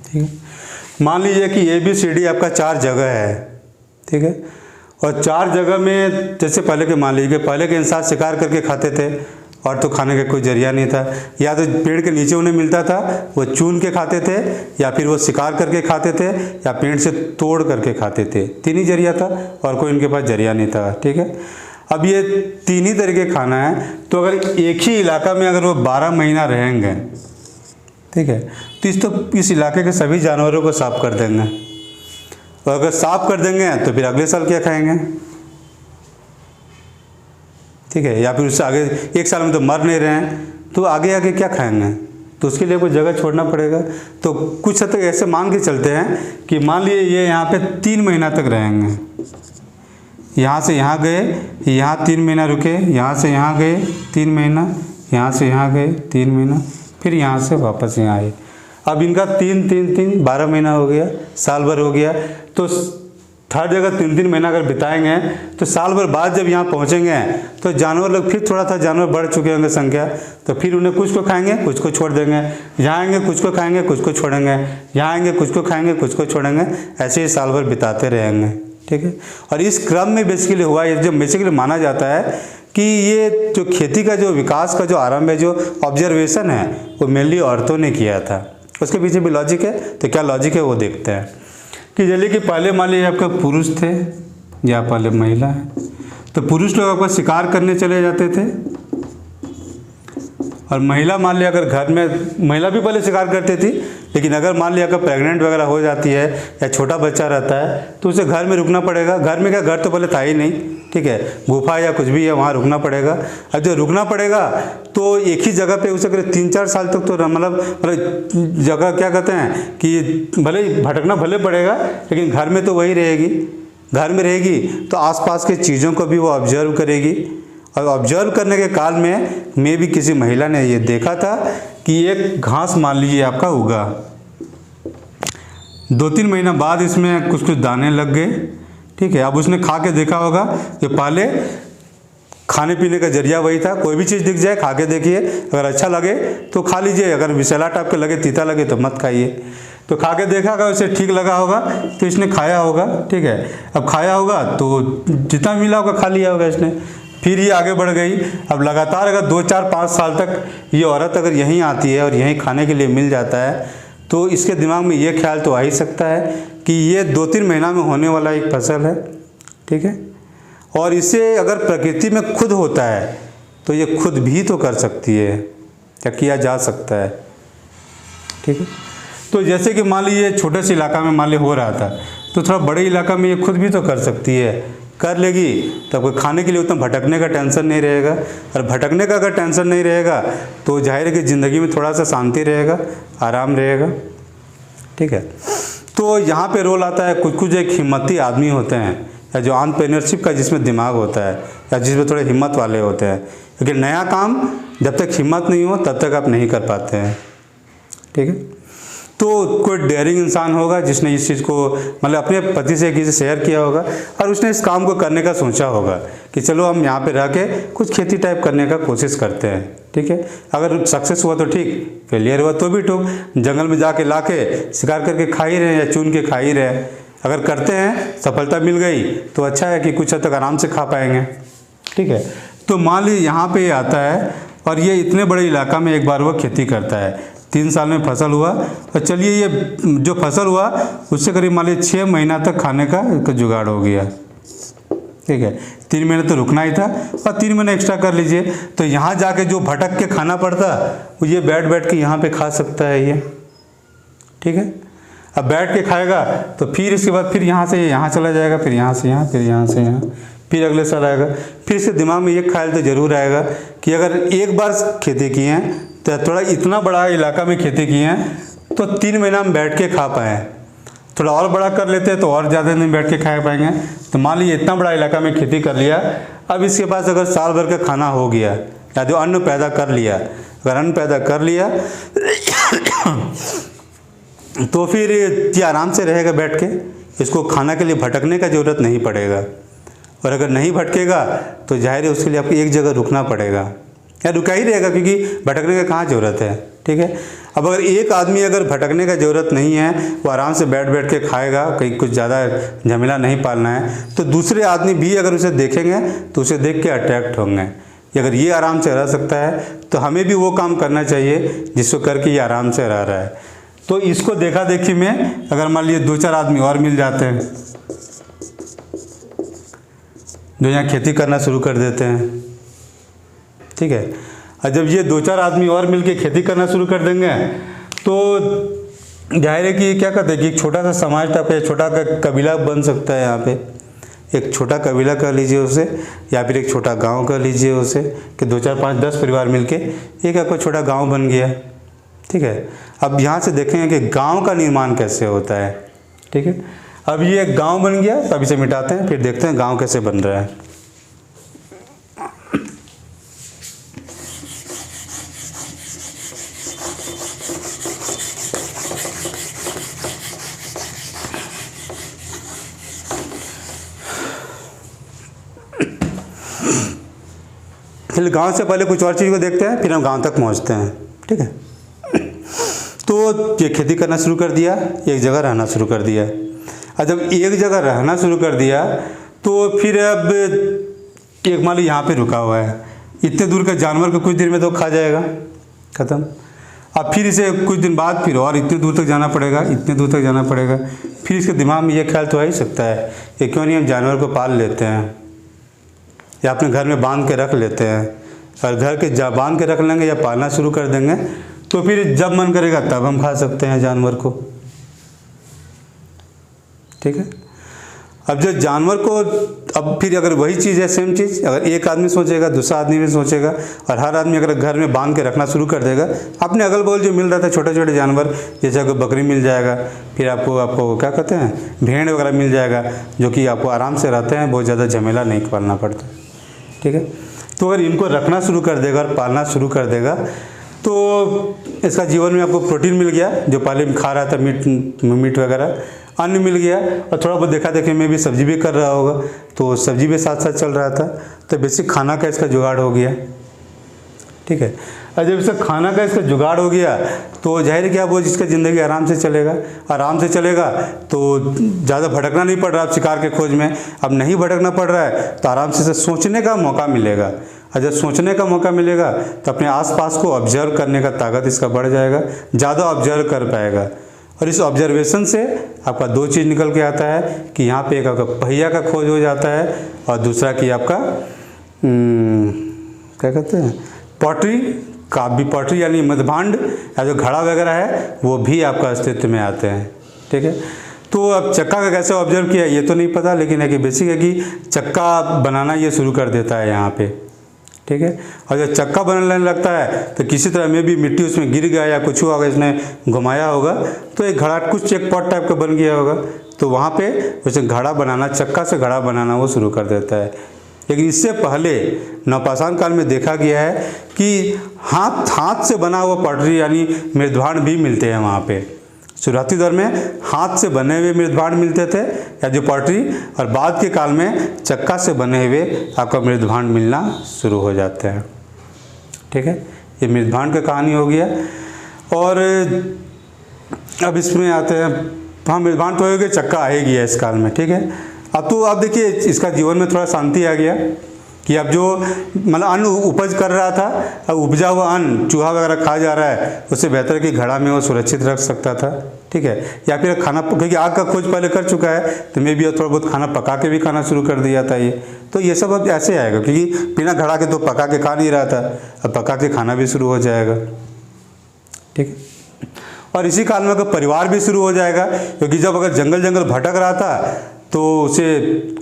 ठीक है, मान लीजिए कि ABCD आपका 4 जगह है, ठीक है। और 4 जगह में जैसे पहले के, मान लीजिए पहले के इंसान शिकार करके खाते थे और तो खाने का कोई जरिया नहीं था। या तो पेड़ के नीचे उन्हें मिलता था, वो चुन के खाते थे, या फिर वो शिकार करके खाते थे, या पेड़ से तोड़ करके खाते थे। 3 ही जरिया था और कोई उनके पास जरिया नहीं था, ठीक है। अब ये 3 ही तरीके खाना है, तो अगर एक ही इलाका में अगर वो 12 महीना रहेंगे, ठीक है, तो इस इलाके के सभी जानवरों को साफ कर देंगे। और अगर साफ कर देंगे तो फिर अगले साल क्या खाएंगे, ठीक है। या फिर उससे आगे 1 साल में तो मर नहीं रहे हैं, तो आगे आगे क्या खाएंगे, तो उसके लिए कोई जगह छोड़ना पड़ेगा। तो कुछ हद तक ऐसे मान के चलते हैं कि मान लिए ये यहाँ पे 3 महीना तक रहेंगे। यहाँ से यहाँ गए, यहाँ 3 महीना रुके, यहाँ से यहाँ गए 3 महीना, यहाँ से यहाँ गए 3 महीना, फिर यहाँ से वापस यहाँ आए। अब इनका 3-3-3 12 महीना हो गया, साल भर हो गया। तो हर जगह 3-3 महीना अगर बिताएंगे तो साल भर बाद जब यहाँ पहुँचेंगे तो जानवर लोग, फिर थोड़ा सा जानवर बढ़ चुके होंगे संख्या, तो फिर उन्हें कुछ को खाएंगे, कुछ को छोड़ देंगे। यहाँ आएंगे कुछ को खाएंगे, कुछ को छोड़ेंगे, यहाँ आएंगे कुछ को खाएंगे, कुछ को छोड़ेंगे, ऐसे ही साल भर बिताते रहेंगे, ठीक है। और इस क्रम में बेसिकली हुआ, ये जो बेसिकली माना जाता है कि ये जो खेती का जो विकास का जो आरंभ है, जो ऑब्जर्वेशन है, वो मेनली औरतों ने किया था। उसके पीछे भी लॉजिक है, तो क्या लॉजिक है वो देखते हैं। कि चलिए कि पहले मान लीजिए आपका पुरुष थे या पहले महिला है, तो पुरुष लोग आपका शिकार करने चले जाते थे, और महिला मान लिया अगर घर में, महिला भी पहले शिकार करती थी, लेकिन अगर मान लिया अगर प्रेग्नेंट वगैरह हो जाती है या छोटा बच्चा रहता है तो उसे घर में रुकना पड़ेगा। घर में क्या, घर तो पहले था ही नहीं, ठीक है, गुफा या कुछ भी है, वहाँ रुकना पड़ेगा। अब जो रुकना पड़ेगा तो एक ही जगह पे उसे अगर 3-4 साल तक तो मतलब जगह क्या कहते हैं कि भले भटकना भले पड़ेगा, लेकिन घर में तो वही रहेगी। घर में रहेगी तो आसपास के चीज़ों को भी वो ऑब्जर्व करेगी। और ऑब्जर्व करने के काल में भी किसी महिला ने ये देखा था कि एक घास मान लीजिए आपका उगा, 2-3 महीना बाद इसमें कुछ कुछ दाने लग गए, ठीक है। अब उसने खा के देखा होगा, ये पहले खाने पीने का जरिया वही था, कोई भी चीज़ दिख जाए खा के देखिए, अगर अच्छा लगे तो खा लीजिए, अगर विषैला टाइप के लगे, तीता लगे तो मत खाइए। तो खा के देखा होगा, उसे ठीक लगा होगा तो इसने खाया होगा, ठीक है। अब खाया होगा तो जितना मिला होगा खा लिया होगा इसने। फिर ये आगे बढ़ गई। अब लगातार अगर 2-4-5 साल तक ये औरत अगर यहीं आती है और यहीं खाने के लिए मिल जाता है, तो इसके दिमाग में ये ख्याल तो आ ही सकता है कि ये 2-3 महीना में होने वाला एक फसल है, ठीक है। और इसे अगर प्रकृति में खुद होता है तो ये खुद भी तो कर सकती है, या किया जा सकता है, ठीक है। तो जैसे कि मान लीजिए छोटे से इलाका में मान लीजिए हो रहा था, तो थोड़ा बड़े इलाका में ये खुद भी तो कर सकती है, कर लेगी तो कोई खाने के लिए उतना भटकने का टेंशन नहीं रहेगा। और भटकने का अगर टेंशन नहीं रहेगा तो जाहिर है कि ज़िंदगी में थोड़ा सा शांति रहेगा, आराम रहेगा, ठीक है। तो यहाँ पे रोल आता है कुछ कुछ एक हिम्मती आदमी होते हैं, या जो एंटरप्रेन्योरशिप का जिसमें दिमाग होता है, या जिसमें थोड़े हिम्मत वाले होते हैं। क्योंकि नया काम जब तक हिम्मत नहीं हो तब तक आप नहीं कर पाते हैं, ठीक है। तो कोई डेयरिंग इंसान होगा जिसने इस चीज़ को मतलब अपने पति से किसी से शेयर किया होगा, और उसने इस काम को करने का सोचा होगा कि चलो हम यहाँ पे रह के कुछ खेती टाइप करने का कोशिश करते हैं, ठीक है। अगर सक्सेस हुआ तो ठीक, फेलियर हुआ तो भी ठीक। जंगल में जाके लाके शिकार करके खा ही रहे हैं या चुन के खा ही रहे हैं, अगर करते हैं, सफलता मिल गई तो अच्छा है कि कुछ हद तक आराम से खा पाएंगे। ठीक है, तो मान लीजिए यहाँ पे आता है और ये इतने बड़े इलाका में एक बार वो खेती करता है, 3 साल में फसल हुआ, और चलिए ये जो फसल हुआ उससे करीब मान लीजिए 6 महीना तक खाने का जुगाड़ हो गया। ठीक है, 3 महीने तो रुकना ही था और 3 महीने एक्स्ट्रा कर लीजिए, तो यहाँ जाके जो भटक के खाना पड़ता वो ये बैठ बैठ के यहाँ पे खा सकता है ये। ठीक है, अब बैठ के खाएगा तो फिर इसके बाद फिर यहाँ से यहाँ चला जाएगा, फिर यहाँ से यहाँ, फिर यहाँ से यहाँ, फिर अगले साल आएगा। फिर इसके दिमाग में ये ख्याल तो ज़रूर आएगा कि अगर एक बार खेती की है तो थोड़ा इतना बड़ा इलाका में खेती की है तो 3 महीना हम बैठ के खा पाएँ, थोड़ा और बड़ा कर लेते हैं तो और ज़्यादा दिन बैठ के खा पाएंगे। तो मान लीजिए इतना बड़ा इलाका में खेती कर लिया, अब इसके पास अगर साल भर का खाना हो गया या जो अन्न पैदा कर लिया, अगर अन्न पैदा कर लिया तो फिर ये आराम से रहेगा बैठ के, इसको खाना के लिए भटकने का ज़रूरत नहीं पड़ेगा। और अगर नहीं भटकेगा तो जाहिर है उसके लिए आपको एक जगह रुकना पड़ेगा या रुका ही रहेगा, क्योंकि भटकने का कहाँ ज़रूरत है। ठीक है, अब अगर एक आदमी अगर भटकने का ज़रूरत नहीं है, वो आराम से बैठ बैठ के खाएगा, कहीं कुछ ज़्यादा झमेला नहीं पालना है, तो दूसरे आदमी भी अगर उसे देखेंगे तो उसे देख के अट्रैक्ट होंगे। अगर ये आराम से रह सकता है तो हमें भी वो काम करना चाहिए जिसको करके ये आराम से रह रहा है। तो इसको देखा देखी में अगर मान लीजिए 2-4 आदमी और मिल जाते हैं जो यहाँ खेती करना शुरू कर देते हैं। ठीक है, और जब ये 2-4 आदमी और मिलके खेती करना शुरू कर देंगे तो जाहिर है कि क्या कहते हैं कि एक छोटा सा समाज टाइप का छोटा कबीला बन सकता है। यहाँ पे एक छोटा कबीला कर लीजिए उसे, या फिर एक छोटा गांव कर लीजिए उसे, कि 2-4-5-10 परिवार मिलके एक आपका छोटा गांव बन गया। ठीक है, अब यहाँ से देखेंगे कि गांव का निर्माण कैसे होता है। ठीक है, अब ये एक गांव बन गया, तो अब इसे मिटाते हैं, फिर देखते हैं गांव कैसे बन रहा है। फिर गांव से पहले कुछ और चीज़ को देखते हैं, फिर हम गांव तक पहुंचते हैं। ठीक है, तो ये खेती करना शुरू कर दिया, एक जगह रहना शुरू कर दिया, और जब एक जगह रहना शुरू कर दिया तो फिर अब एक मान लो यहाँ पे रुका हुआ है, इतने दूर का जानवर को कुछ देर में तो खा जाएगा, ख़त्म। अब फिर इसे कुछ दिन बाद फिर और इतने दूर तक जाना पड़ेगा, इतने दूर तक जाना पड़ेगा। फिर इसके दिमाग में ये ख्याल तो आ ही सकता है कि क्यों नहीं हम जानवर को पाल लेते हैं या अपने घर में बांध के रख लेते हैं। और घर के बांध के रख लेंगे या पालना शुरू कर देंगे तो फिर जब मन करेगा तब हम खा सकते हैं जानवर को। ठीक है, अब जो जानवर को, अब फिर अगर वही चीज़ है, सेम चीज़ अगर एक आदमी सोचेगा, दूसरा आदमी भी सोचेगा, और हर आदमी अगर घर में बांध के रखना शुरू कर देगा, अपने अगल बगल जो मिल रहा था छोटे छोटे जानवर, जैसे आपको बकरी मिल जाएगा, फिर आपको क्या कहते हैं भेड़ वगैरह मिल जाएगा, जो कि आपको आराम से रहते हैं, बहुत ज़्यादा झमेला नहीं पालना पड़ता। ठीक है, तो अगर इनको रखना शुरू कर देगा और पालना शुरू कर देगा तो इसका जीवन में आपको प्रोटीन मिल गया, जो पहले खा रहा था मीट वगैरह, अन्न मिल गया, और थोड़ा बहुत देखा देखी में भी सब्जी भी कर रहा होगा, तो सब्जी भी साथ साथ चल रहा था, तो बेसिक खाना का इसका जुगाड़ हो गया। ठीक है, और जब इसका खाना का इसका जुगाड़ हो गया तो जाहिर क्या वो जिसका ज़िंदगी आराम से चलेगा, आराम से चलेगा तो ज़्यादा भटकना नहीं पड़ रहा अब शिकार के खोज में। अब नहीं भटकना पड़ रहा है तो आराम से सोचने का मौका मिलेगा, और जब सोचने का मौका मिलेगा तो अपने आसपास को ऑब्जर्व करने का ताकत इसका बढ़ जाएगा, ज़्यादा ऑब्जर्व कर पाएगा। और इस ऑब्जर्वेशन से आपका 2 चीज़ निकल के आता है कि यहाँ पे एक आपका पहिया का खोज हो जाता है, और दूसरा कि आपका क्या कहते हैं पॉटरी का भी, पॉटरी यानी मृदभांड या जो घड़ा वगैरह है वो भी आपका अस्तित्व में आते हैं। ठीक है, तो अब चक्का का कैसे ऑब्जर्व किया ये तो नहीं पता, लेकिन है कि बेसिक है कि चक्का बनाना ये शुरू कर देता है यहाँ पे। ठीक है, और जब चक्का बनने लगता है तो किसी तरह में भी मिट्टी उसमें गिर गया या कुछ हुआ होगा, इसने घुमाया होगा तो एक घड़ा कुछ एक पॉट टाइप का बन गया होगा, तो वहाँ पे उसे घड़ा बनाना, चक्का से घड़ा बनाना वो शुरू कर देता है। लेकिन इससे पहले नवपाषाण काल में देखा गया है कि हाथ से बना हुआ पॉटरी यानी मृदभांड भी मिलते हैं वहाँ पे। शुरुआती दौर में हाथ से बने हुए मृदभांड मिलते थे या जो पॉटरी, और बाद के काल में चक्का से बने हुए आपका मृदभांड मिलना शुरू हो जाते हैं। ठीक है, ये मृदभांड का कहानी हो गया। और अब इसमें आते हैं तो हम मेज़बान तो हो गए, चक्का आएगी है इस काल में, ठीक है। अब तो अब देखिए इसका जीवन में थोड़ा शांति आ गया कि अब जो मतलब अन्न उपज कर रहा था, अब उपजा हुआ अन्न चूहा वगैरह खा जा रहा है, उससे बेहतर कि घड़ा में वो सुरक्षित रख सकता था, ठीक है। या फिर खाना, क्योंकि आग का खोज पहले कर चुका है तो मैं भी थोड़ा बहुत खाना पका के भी खाना शुरू कर दिया था ये। तो ये सब अब ऐसे आएगा, क्योंकि बिना घड़ा के तो पका के खा नहीं रहा था, अब पका के खाना भी शुरू हो जाएगा, ठीक है। और इसी काल में अगर परिवार भी शुरू हो जाएगा, क्योंकि जब अगर जंगल जंगल भटक रहा था तो उसे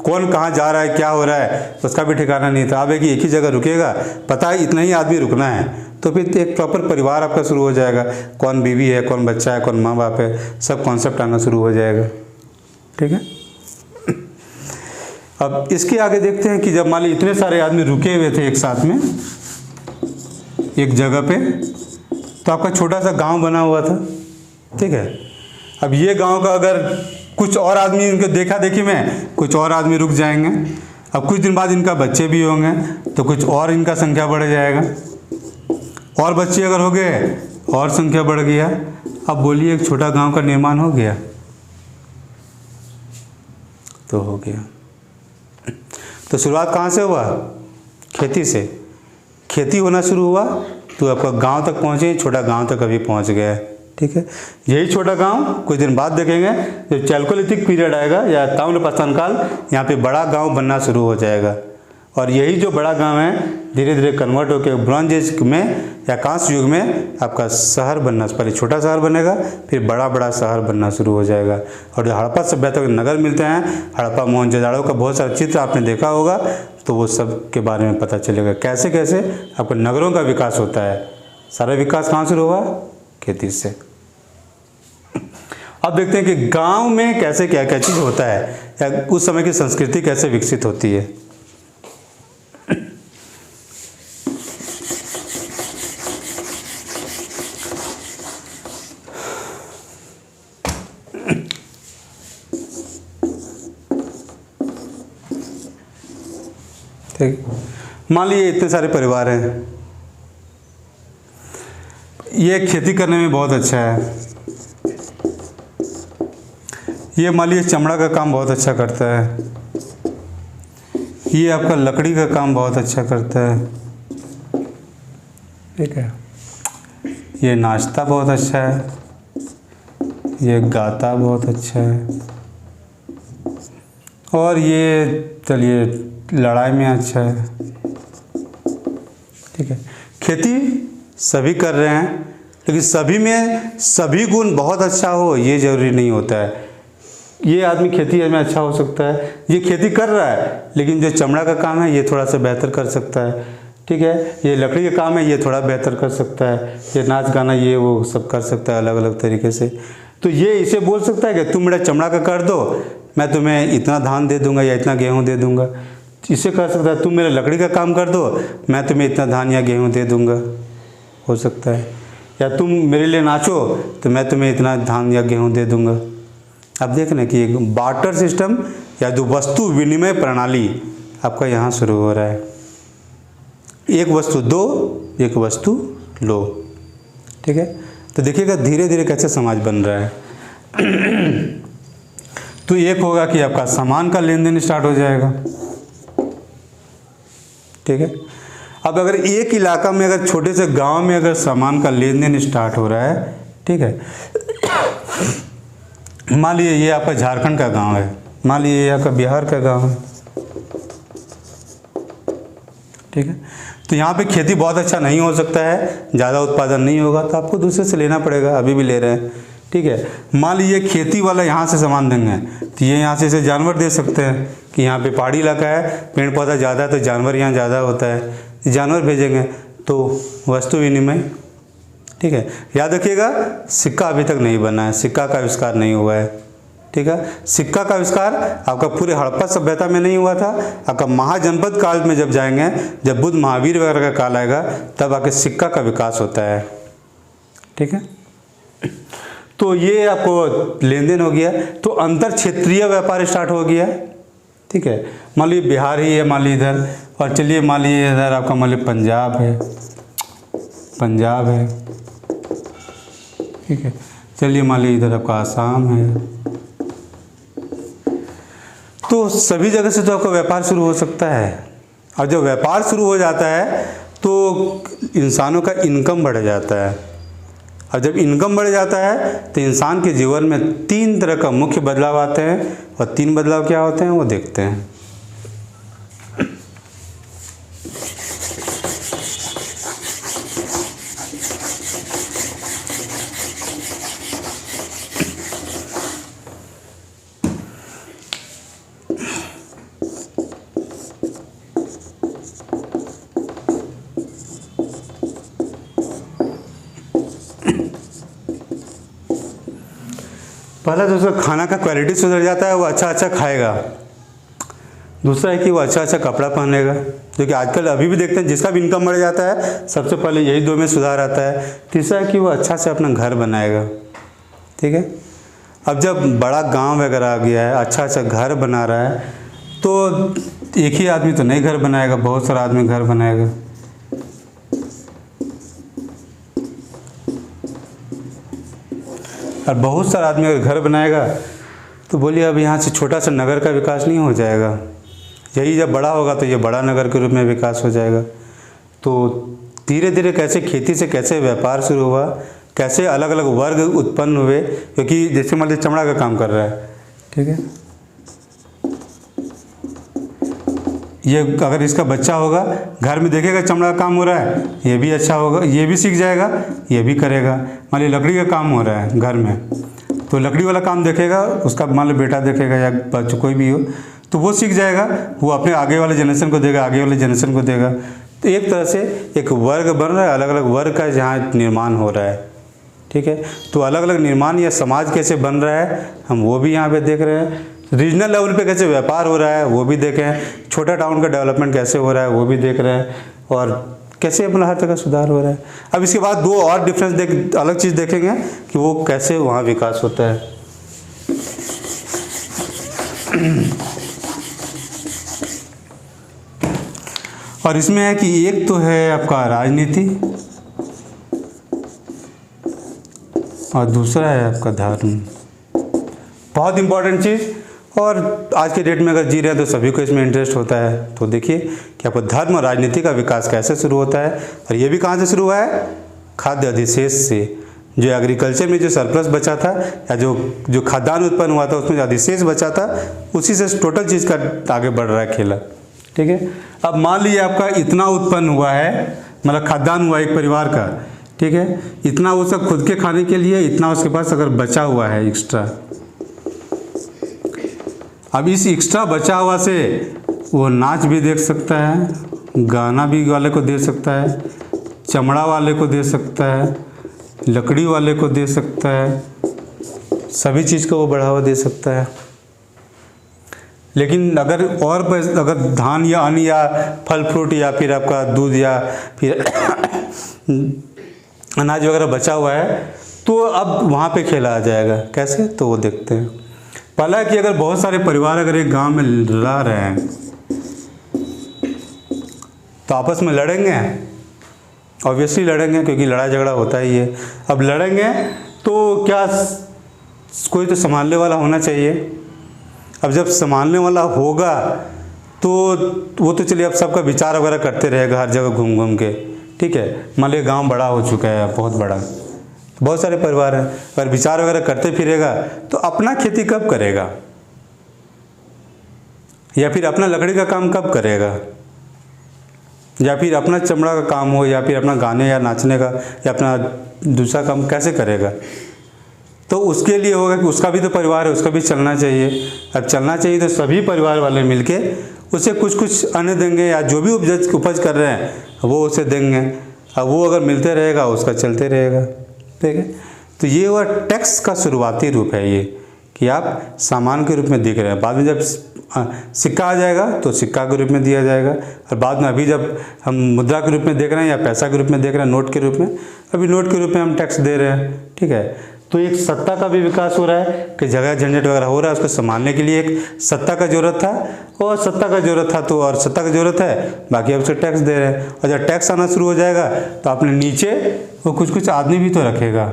कौन कहाँ जा रहा है, क्या हो रहा है, उसका भी ठिकाना नहीं था। अब एक ही जगह रुकेगा, पता है इतना ही आदमी रुकना है, तो फिर एक प्रॉपर परिवार आपका शुरू हो जाएगा। कौन बीवी है, कौन बच्चा है, कौन माँ बाप है, सब कॉन्सेप्ट आना शुरू हो जाएगा, ठीक है। अब इसके आगे देखते हैं कि जब मान ली इतने सारे आदमी रुके हुए थे एक साथ में एक जगह पे, तो आपका छोटा सा गांव बना हुआ था, ठीक है। अब ये गांव का अगर कुछ और आदमी इनको देखा देखी में कुछ और आदमी रुक जाएंगे, अब कुछ दिन बाद इनका बच्चे भी होंगे तो कुछ और इनका संख्या बढ़ जाएगा, और बच्चे अगर हो गए और संख्या बढ़ गया। अब बोलिए एक छोटा गांव का निर्माण हो गया, तो हो गया। तो शुरुआत कहाँ से हुआ? खेती से। खेती होना शुरू हुआ तो आपका गांव तक पहुँचे, छोटा गांव तक अभी पहुँच गया है, ठीक है। यही छोटा गांव कुछ दिन बाद देखेंगे जब चैल्कोलिथिक पीरियड आएगा या ताम्रपाषाण काल, यहाँ पे बड़ा गांव बनना शुरू हो जाएगा। और यही जो बड़ा गांव है धीरे धीरे कन्वर्ट होकर ब्रॉन्ज एज में या कांस्य युग में आपका शहर बनना, पहले छोटा शहर बनेगा फिर बड़ा बड़ा शहर बनना शुरू हो जाएगा। और जो हड़प्पा सभ्यता के नगर मिलते हैं, हड़प्पा मोहनजोदड़ो का बहुत सारा चित्र आपने देखा होगा, तो वो सब के बारे में पता चलेगा कैसे कैसे आपके नगरों का विकास होता है। सारा विकास कहाँ शुरू हुआ? खेती से। अब देखते हैं कि गांव में कैसे क्या क्या चीज़ होता है या उस समय की संस्कृति कैसे विकसित होती है। ठीक, मान लीजिए इतने सारे परिवार हैं, ये खेती करने में बहुत अच्छा है, ये मान लीजिए चमड़ा का काम बहुत अच्छा करता है, ये आपका लकड़ी का काम बहुत अच्छा करता है, ठीक है, ये नाचता बहुत अच्छा है, ये गाता बहुत अच्छा है, और ये चलिए लड़ाई में अच्छा है, ठीक है। खेती सभी कर रहे हैं, लेकिन सभी में सभी गुण बहुत अच्छा हो ये ज़रूरी नहीं होता है। ये आदमी खेती में अच्छा हो सकता है, ये खेती कर रहा है लेकिन जो चमड़ा का काम है ये थोड़ा सा बेहतर कर सकता है, ठीक है। ये लकड़ी का काम है ये थोड़ा बेहतर कर सकता है, ये नाच गाना ये वो सब कर सकता है अलग अलग तरीके से। तो ये इसे बोल सकता है कि तुम मेरा चमड़ा का कर दो, मैं तुम्हें इतना धान दे दूंगा या इतना गेहूँ दे दूंगा। इसे कह सकता है तुम मेरे लकड़ी का काम कर दो, मैं तुम्हें इतना धान या गेहूँ दे दूंगा, हो सकता है। या तुम मेरे लिए नाचो तो मैं तुम्हें इतना धान या गेहूँ दे दूंगा। अब देख लें कि एक बार्टर सिस्टम या जो वस्तु विनिमय प्रणाली आपका यहाँ शुरू हो रहा है। एक वस्तु दो, एक वस्तु लो, ठीक है। तो देखिएगा धीरे धीरे कैसे समाज बन रहा है। तो एक होगा कि आपका सामान का लेन देन स्टार्ट हो जाएगा, ठीक है। अब अगर एक इलाका में अगर छोटे से गांव में अगर सामान का लेन देन स्टार्ट हो रहा है, ठीक है, मान लीजिए ये आपका झारखंड का गांव है, मान लीजिए ये आपका बिहार का गांव है, ठीक है। तो यहाँ पे खेती बहुत अच्छा नहीं हो सकता है, ज़्यादा उत्पादन नहीं होगा, तो आपको दूसरे से लेना पड़ेगा, अभी भी ले रहे हैं, ठीक है। मान लीजिए खेती वाला यहाँ से सामान देंगे तो ये यहाँ से इसे जानवर दे सकते हैं कि यहाँ पे पहाड़ी इलाका है, पेड़ पौधा ज़्यादा है तो जानवर यहाँ ज़्यादा होता है, जानवर भेजेंगे तो वस्तु विनिमय, ठीक है। याद रखिएगा सिक्का अभी तक नहीं बना है, सिक्का का आविष्कार नहीं हुआ है, ठीक है। सिक्का का आविष्कार आपका पूरे हड़प्पा सभ्यता में नहीं हुआ था, आपका महाजनपद काल में जब जाएंगे, जब बुद्ध महावीर वगैरह का काल आएगा तब आके सिक्का का विकास होता है, ठीक है। तो ये आपको लेन देन हो गया, तो अंतर क्षेत्रीय व्यापार स्टार्ट हो गया, ठीक है। मान लीजिए बिहार ही है, मान लीजिए इधर, और चलिए मान लीजिए इधर आपका मान लीजिए पंजाब है, पंजाब है, ठीक है। चलिए मान लीजिए इधर आपका आसाम है, तो सभी जगह से तो आपका व्यापार शुरू हो सकता है। और जब व्यापार शुरू हो जाता है तो इंसानों का इनकम बढ़ जाता है। और जब इनकम बढ़ जाता है तो इंसान के जीवन में 3 तरह का मुख्य बदलाव आते हैं। और 3 बदलाव क्या होते हैं वो देखते हैं। पहला तो उसका खाना का क्वालिटी सुधर जाता है, वो अच्छा खाएगा। दूसरा है कि वो अच्छा कपड़ा पहनेगा, जो कि आजकल अभी भी देखते हैं जिसका भी इनकम बढ़ जाता है सबसे पहले यही 2 में सुधार आता है। तीसरा है कि वो अच्छा से अपना घर बनाएगा। ठीक है, अब जब बड़ा गांव वगैरह आ गया है, अच्छा घर बना रहा है, तो एक ही आदमी तो नहीं घर बनाएगा, बहुत सारा आदमी घर बनाएगा। और बहुत सारा आदमी अगर घर बनाएगा तो बोलिए अब यहाँ से छोटा सा नगर का विकास नहीं हो जाएगा। यही जब बड़ा होगा तो ये बड़ा नगर के रूप में विकास हो जाएगा। तो धीरे धीरे कैसे खेती से कैसे व्यापार शुरू हुआ, कैसे अलग अलग वर्ग उत्पन्न हुए, क्योंकि जैसे मान लीजिए चमड़ा का काम कर रहा है, ठीक है, ये अगर इसका बच्चा होगा घर में देखेगा चमड़ा का काम हो रहा है, ये भी अच्छा होगा, ये भी सीख जाएगा, ये भी करेगा। मान लीजिए लकड़ी का काम हो रहा है घर में, तो लकड़ी वाला काम देखेगा, उसका मान लो बेटा देखेगा या बच्चा कोई भी हो, तो वो सीख जाएगा, वो अपने आगे वाले जनरेशन को देगा, आगे वाले जनरेशन को देगा। तो एक तरह से एक वर्ग बन रहा है, अलग अलग वर्ग का जहाँ निर्माण हो रहा है। ठीक है, तो अलग अलग निर्माण या समाज कैसे बन रहा है हम वो भी यहाँ पे देख रहे हैं। रीजनल लेवल पे कैसे व्यापार हो रहा है वो भी देखें, छोटा टाउन का डेवलपमेंट कैसे हो रहा है वो भी देख रहे हैं, और कैसे अपना हर तरह का सुधार हो रहा है। अब इसके बाद 2 और डिफरेंस अलग चीज़ देखेंगे कि वो कैसे वहाँ विकास होता है। और इसमें है कि एक तो है आपका राजनीति और दूसरा है आपका धर्म। बहुत इंपॉर्टेंट चीज़, और आज के डेट में अगर जी रहे हैं तो सभी को इसमें इंटरेस्ट होता है। तो देखिए कि आपको धर्म और राजनीति का विकास कैसे शुरू होता है, और ये भी कहाँ से शुरू हुआ है, खाद्य अधिशेष से। जो एग्रीकल्चर में जो सरप्लस बचा था या जो खाद्यान्न उत्पन्न हुआ था उसमें जो अधिशेष बचा था उसी से टोटल चीज़ का आगे बढ़ रहा है खेला। ठीक है, अब मान लीजिए आपका इतना उत्पन्न हुआ है, मतलब खाद्यान्न हुआ एक परिवार का, ठीक है, इतना वो सब खुद के खाने के लिए, इतना उसके पास अगर बचा हुआ है एक्स्ट्रा। अब इस एक्स्ट्रा बचा हुआ से वो नाच भी देख सकता है, गाना भी वाले को दे सकता है, चमड़ा वाले को दे सकता है, लकड़ी वाले को दे सकता है, सभी चीज़ को वो बढ़ावा दे सकता है। लेकिन अगर धान या अन्न या फल फ्रूट या फिर आपका दूध या फिर अनाज वगैरह बचा हुआ है तो अब वहाँ पे खेला आ जाएगा। कैसे, तो वो देखते हैं। पहला कि अगर बहुत सारे परिवार अगर एक गांव में रह रहे हैं तो आपस में लड़ेंगे, ऑब्वियसली लड़ेंगे, क्योंकि लड़ाई झगड़ा होता ही है। अब लड़ेंगे तो क्या कोई तो संभालने वाला होना चाहिए। अब जब संभालने वाला होगा तो वो तो चलिए अब सबका विचार वगैरह करते रहेगा हर जगह घूम घूम के। ठीक है, मान लीजिए गाँव बड़ा हो चुका है, बहुत बड़ा, बहुत सारे परिवार हैं, अगर विचार वगैरह करते फिरेगा तो अपना खेती कब करेगा, या फिर अपना लकड़ी का काम कब करेगा, या फिर अपना चमड़ा का काम हो, या फिर अपना गाने या नाचने का या अपना दूसरा काम कैसे करेगा। तो उसके लिए होगा कि उसका भी तो परिवार है, उसका भी चलना चाहिए। अब चलना चाहिए तो सभी परिवार वाले मिलके उसे कुछ अन्न देंगे, या जो भी उपज कर रहे हैं वो उसे देंगे। अब वो अगर मिलते रहेगा उसका चलते रहेगा। ठीक है, तो ये हुआ टैक्स का शुरुआती रूप है ये, कि आप सामान के रूप में दिख रहे हैं। बाद में जब सिक्का आ जाएगा तो सिक्का के रूप में दिया जाएगा, और बाद में अभी जब हम मुद्रा के रूप में देख रहे हैं या पैसा के रूप में देख रहे हैं, नोट के रूप में, अभी नोट के रूप में हम टैक्स दे रहे हैं। ठीक है, तो एक सत्ता का भी विकास हो रहा है कि जगह झंझट वगैरह हो रहा है, उसको संभालने के लिए एक सत्ता का जरूरत था, और सत्ता का जरूरत था तो और सत्ता का जरूरत है, बाकी अब उसे टैक्स दे रहे हैं। और जब टैक्स आना शुरू हो जाएगा तो आपने नीचे वो कुछ आदमी भी तो रखेगा।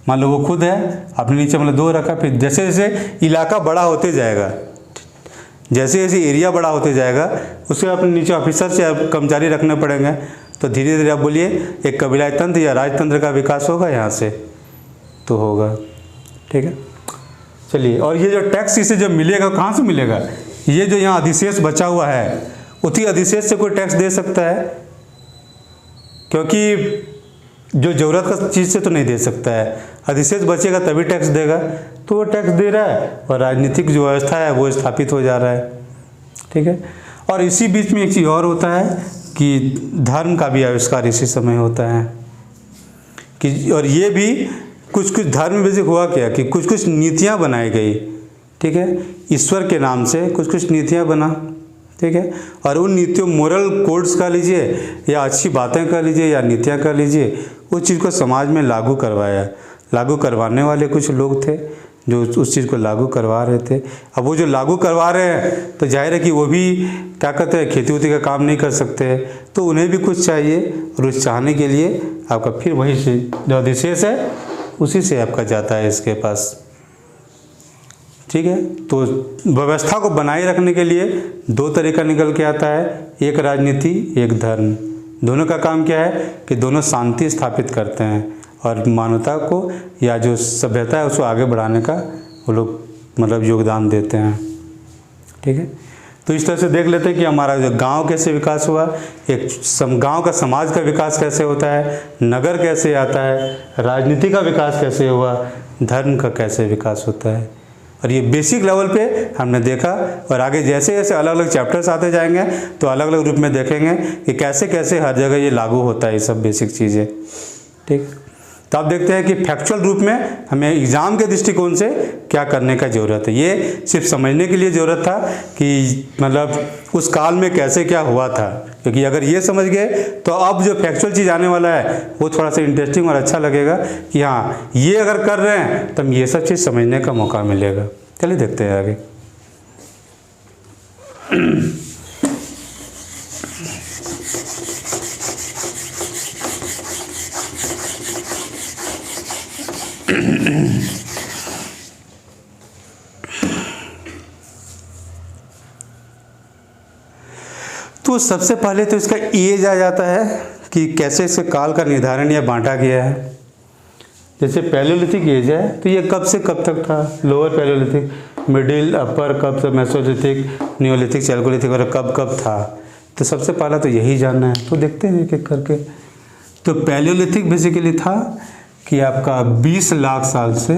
मान लो वो खुद है, आपने नीचे मतलब 2 रखा, फिर जैसे जैसे इलाका बड़ा होते जाएगा, जैसे जैसे एरिया बड़ा होते जाएगा, उसके अपने नीचे ऑफिसर से कर्मचारी रखने पड़ेंगे। तो धीरे धीरे आप बोलिए एक कबीलाई तंत्र या राजतंत्र का विकास होगा यहाँ से तो होगा। ठीक है, चलिए। और ये जो टैक्स इसे जो मिलेगा कहाँ से मिलेगा? ये जो यहाँ अधिशेष बचा हुआ है, उसी अधिशेष से कोई टैक्स दे सकता है? क्योंकि जो ज़रूरत का चीज़ से तो नहीं दे सकता है, अधिशेष बचेगा तभी टैक्स देगा। तो वो टैक्स दे रहा है और राजनीतिक जो व्यवस्था है वो स्थापित हो जा रहा है। ठीक है, और इसी बीच में एक चीज़ और होता है कि धर्म का भी आविष्कार इसी समय होता है कि, और ये भी कुछ कुछ धर्म में हुआ क्या कि कुछ कुछ नीतियाँ बनाई गई। ठीक है, ईश्वर के नाम से कुछ कुछ नीतियाँ बना। ठीक है, और उन नीतियों, मोरल कोड्स कह लीजिए या अच्छी बातें कह लीजिए या नीतियाँ कह लीजिए, उस चीज़ को समाज में लागू करवाया। लागू करवाने वाले कुछ लोग थे जो उस चीज़ को लागू करवा रहे थे। अब वो जो लागू करवा रहे हैं तो जाहिर है कि वो भी क्या कहते हैं, खेती उती का काम नहीं कर सकते, तो उन्हें भी कुछ चाहिए, और उस चाहने के लिए आपका फिर वही से जो अधिशेष है उसी से आपका जाता है इसके पास। ठीक है, तो व्यवस्था को बनाए रखने के लिए 2 तरीका निकल के आता है, एक राजनीति, एक धर्म। दोनों का काम क्या है कि दोनों शांति स्थापित करते हैं और मानवता को या जो सभ्यता है उसको आगे बढ़ाने का वो लोग मतलब योगदान देते हैं। ठीक है, तो इस तरह से देख लेते हैं कि हमारा जो गांव कैसे विकास हुआ, एक गांव का समाज का विकास कैसे होता है, नगर कैसे आता है, राजनीति का विकास कैसे हुआ, धर्म का कैसे विकास होता है। और ये बेसिक लेवल पे हमने देखा, और आगे जैसे जैसे अलग अलग चैप्टर्स आते जाएंगे तो अलग अलग रूप में देखेंगे कि कैसे कैसे हर जगह ये लागू होता है, ये सब बेसिक चीज़ें। ठीक, तो आप देखते हैं कि फैक्चुअल रूप में हमें एग्ज़ाम के दृष्टिकोण से क्या करने का ज़रूरत है। ये सिर्फ समझने के लिए ज़रूरत था कि मतलब उस काल में कैसे क्या हुआ था, क्योंकि अगर ये समझ गए तो अब जो फैक्चुअल चीज़ आने वाला है वो थोड़ा सा इंटरेस्टिंग और अच्छा लगेगा कि हाँ ये अगर कर रहे हैं तो हम ये सब चीज़ समझने का मौका मिलेगा। चलिए देखते हैं आगे। तो सबसे पहले तो इसका एज आ जाता है कि कैसे इसके काल का निर्धारण या बांटा गया है। जैसे पैलियोलिथिक एज है तो ये कब से कब तक था, लोअर पैलियोलिथिक, मिडिल, अपर, कब से मेसोलिथिक, नियोलिथिक, चैल्कोलिथिक और कब कब था। तो सबसे पहला तो यही जानना है, तो देखते हैं एक एक करके। तो पैलियोलिथिक बेसिकली था कि आपका 20 लाख साल से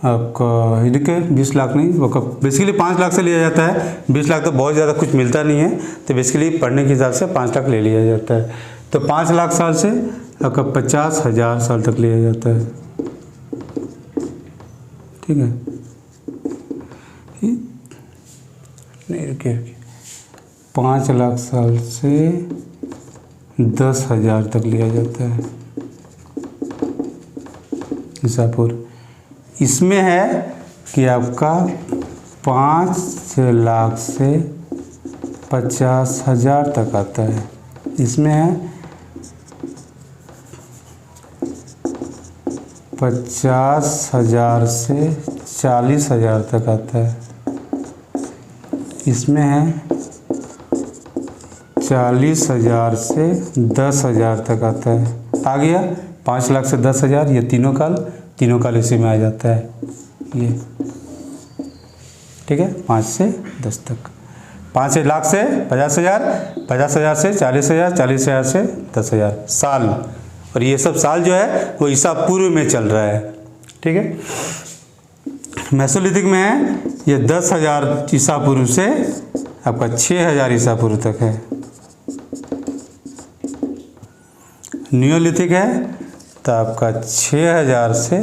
आपका देखिए 20 लाख नहीं, वो बेसिकली 5 लाख से लिया जाता है। 20 लाख तो बहुत ज़्यादा कुछ मिलता नहीं है, तो बेसिकली पढ़ने के हिसाब से 5 लाख ले लिया जाता है। तो 5 लाख साल से आपका 50,000 साल तक लिया जाता है। ठीक है, नहीं रुकिए, 5 लाख साल से 10,000 तक लिया जाता है ईसापुर। इसमें है कि आपका 5 लाख से 50,000 तक आता है। इसमें है 50,000 से 40,000 तक आता है। इसमें है 40,000 से 10,000 तक आता है। आ गया 5 लाख से 10,000, ये तीनों काल इसी में आ जाता है ये। ठीक है, 5 से 10 तक, 5 लाख से 50,000, 50,000 से 40,000, 40,000 से 10,000 साल। और ये सब साल जो है वो ईसा पूर्व में चल रहा है। ठीक है, मेसोलिथिक में है ये 10,000 ईसा पूर्व से आपका 6,000 ईसा पूर्व तक है। नियोलिथिक है तो आपका 6,000 से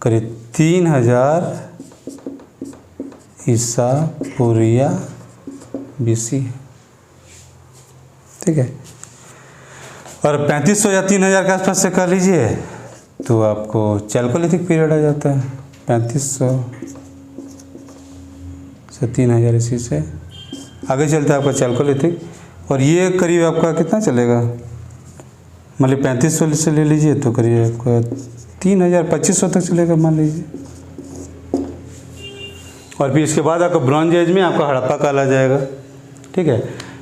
करीब 3,000 ईसा पूर्व BC। ठीक है, और 3500 या 3,000 के आसपास से कर लीजिए तो आपको चैल्कोलिथिक पीरियड आ जाता है। 3500 से 3,000 इसी से आगे चलता है आपका चैल्कोलिथिक। और ये करीब आपका कितना चलेगा, मतलब 3500 से ले लीजिए तो करिए आपका 3000-2500 तक चलेगा मान लीजिए। और फिर इसके बाद आपका ब्रॉन्ज एज में आपका हड़प्पा काल आ जाएगा। ठीक है,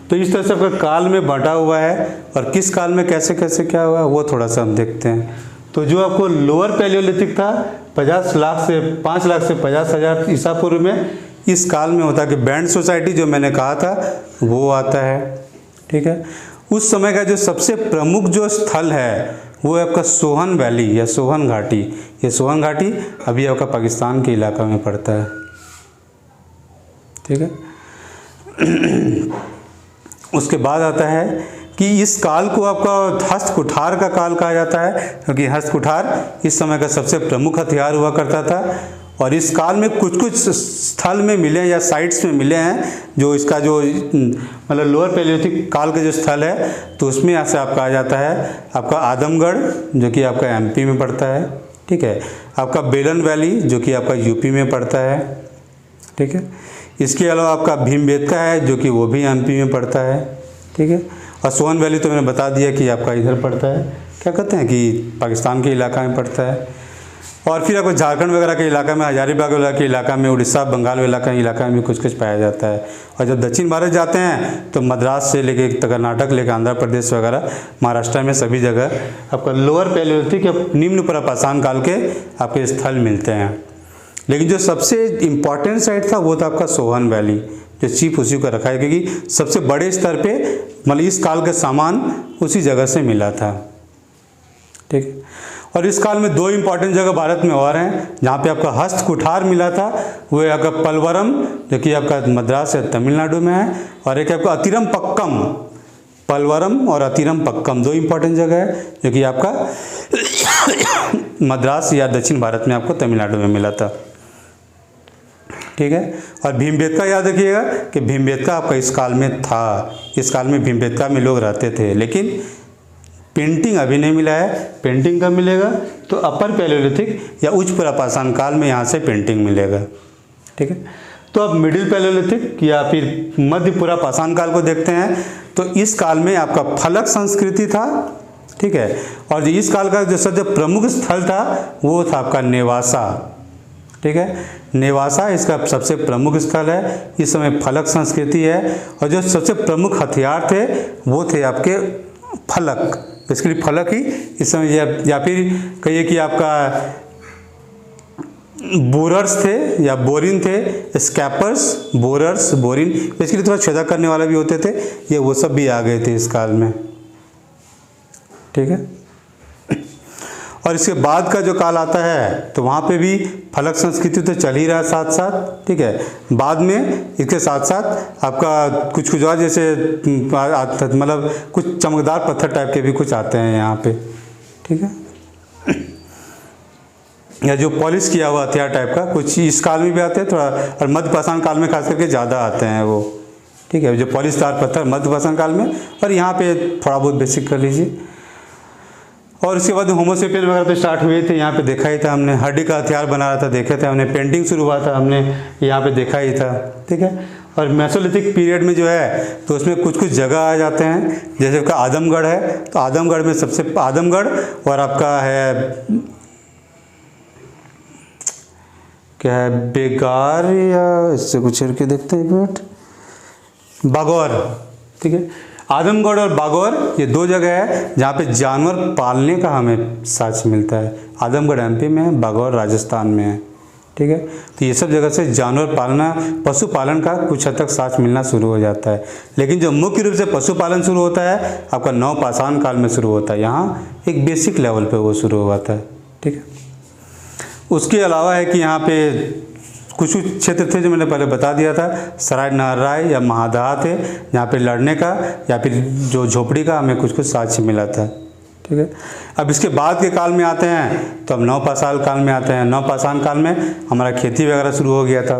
तो इस तरह से आपका काल में बांटा हुआ है और किस काल में कैसे कैसे क्या हुआ वो थोड़ा सा हम देखते हैं। तो जो आपको लोअर पैलियोलिथिक था 50 लाख से 5 लाख से 50,000 ईसा पूर्व में, इस काल में होता है कि बैंड सोसाइटी जो मैंने कहा था वो आता है। ठीक है, उस समय का जो सबसे प्रमुख जो स्थल है वो है आपका सोहन वैली या सोहन घाटी। ये सोहन घाटी अभी आपका पाकिस्तान के इलाका में पड़ता है। ठीक है, उसके बाद आता है कि इस काल को आपका हस्त कुठार का काल कहा जाता है, क्योंकि हस्त कुठार इस समय का सबसे प्रमुख हथियार हुआ करता था। और इस काल में कुछ कुछ स्थल में मिले या साइट्स में मिले हैं जो इसका जो मतलब लोअर पैलियोलिथिक काल का जो स्थल है, तो उसमें यहाँ से आपका आ जाता है आपका आदमगढ़ जो कि आपका एमपी में पड़ता है। ठीक है, आपका बेलन वैली जो कि आपका यूपी में पड़ता है। ठीक है, इसके अलावा आपका भीमबेटका है जो कि वो भी एमपी में पड़ता है। ठीक है, और सोहन वैली तो मैंने बता दिया कि आपका इधर पड़ता है, क्या कहते हैं कि पाकिस्तान के इलाका में पड़ता है। और फिर आपको झारखंड वगैरह के इलाका में, हजारीबाग वगैरह के इलाका में, उड़ीसा बंगाल इलाका में कुछ कुछ पाया जाता है। और जब दक्षिण भारत जाते हैं तो मद्रास से लेके कर्नाटक लेके आंध्र प्रदेश वगैरह महाराष्ट्र में सभी जगह आपका लोअर पैलियोलिथिक या निम्न प्रापाषाण काल के आपके स्थल मिलते हैं। लेकिन जो सबसे इम्पॉर्टेंट साइट था वो था आपका सोहन वैली, जो चीफ उसी को रखा है, क्योंकि सबसे बड़े स्तर पे मतलब इस काल का सामान उसी जगह से मिला था। ठीक है, और इस काल में 2 इम्पॉर्टेंट जगह भारत में और हैं जहाँ पे आपका हस्त कुठार मिला था, वो है आपका पलवरम जो कि आपका मद्रास या तमिलनाडु में है, और एक आपका अतिरम पक्कम। पलवरम और अतिरम पक्कम 2 इम्पॉर्टेंट जगह है जो कि आपका मद्रास या दक्षिण भारत में आपको तमिलनाडु में मिला था। ठीक है, और भीमबेटका याद रखिएगा कि भीमबेटका आपका इस काल में था। इस काल में भीमबेटका में लोग रहते थे, लेकिन पेंटिंग अभी नहीं मिला है। पेंटिंग कब मिलेगा? तो अपर पैलियोलिथिक या उच्च प्रापाषाण काल में यहाँ से पेंटिंग मिलेगा। ठीक है, तो अब मिडिल पैलियोलिथिक या फिर मध्य प्रापाषाण काल को देखते हैं। तो इस काल में आपका फलक संस्कृति था। ठीक है, और इस काल का जो सबसे प्रमुख स्थल था वो था आपका नेवासा। ठीक है, नेवासा इसका सबसे प्रमुख स्थल है। इस समय फलक संस्कृति है, और जो सबसे प्रमुख हथियार थे वो थे आपके फलक। इसके लिए फलक ही इस समय या फिर कहिए कि आपका बोरर्स थे या बोरिन थे, स्कैपर्स, बोरर्स, बोरिन, इसके लिए थोड़ा छेदा करने वाला भी होते थे, ये वो सब भी आ गए थे इस काल में। ठीक है, और इसके बाद का जो काल आता है तो वहाँ पे भी फलक संस्कृति तो चल ही रहा है साथ साथ। ठीक है, बाद में इसके साथ साथ आपका कुछ और जैसे मतलब कुछ चमकदार पत्थर टाइप के भी कुछ आते हैं यहाँ पे। ठीक है, या जो पॉलिश किया हुआ हथियार टाइप का कुछ इस काल में भी आते हैं थोड़ा, और मध्य पाषाण काल में खास करके ज़्यादा आते हैं वो। ठीक है, जो पॉलिशदार पत्थर मध्य पाषाण काल में, और यहाँ पे थोड़ा बहुत बेसिक कर लीजिए। और उसके बाद होमोसेपियन वगैरह तो स्टार्ट हुए थे, यहाँ पे देखा ही था हमने। हड्डी का हथियार बना रहा था, देखे थे हमने। पेंटिंग शुरू हुआ था, हमने यहाँ पे देखा ही था। ठीक है, और मेसोलिथिक पीरियड में जो है तो उसमें कुछ कुछ जगह आ जाते हैं, जैसे आपका आदमगढ़ है, तो आदमगढ़ में सबसे आदमगढ़, और आपका है क्या है बेगार, या इससे कुछ करके देखते हैं एक मिनट, बागौर। ठीक है, आदमगढ़ और बागौर ये 2 जगह है जहाँ पे जानवर पालने का हमें साक्ष्य मिलता है। आदमगढ़ एमपी में है, बागौर राजस्थान में है। ठीक है, तो ये सब जगह से जानवर पालना, पशुपालन का कुछ हद तक साक्ष्य मिलना शुरू हो जाता है। लेकिन जो मुख्य रूप से पशुपालन शुरू होता है आपका नवपाषाण काल में शुरू होता है। यहाँ एक बेसिक लेवल पे वो शुरू हुआ था। ठीक है, उसके अलावा है कि यहाँ पे कुछ क्षेत्र थे जो मैंने पहले बता दिया था, सराय नाराय या महादहा थे, जहाँ पे लड़ने का या फिर जो झोपड़ी का हमें कुछ कुछ साक्ष्य मिला था। ठीक है, अब इसके बाद के काल में आते हैं तो अब नवपाषाण काल में आते हैं। नवपाषाण काल में हमारा खेती वगैरह शुरू हो गया था।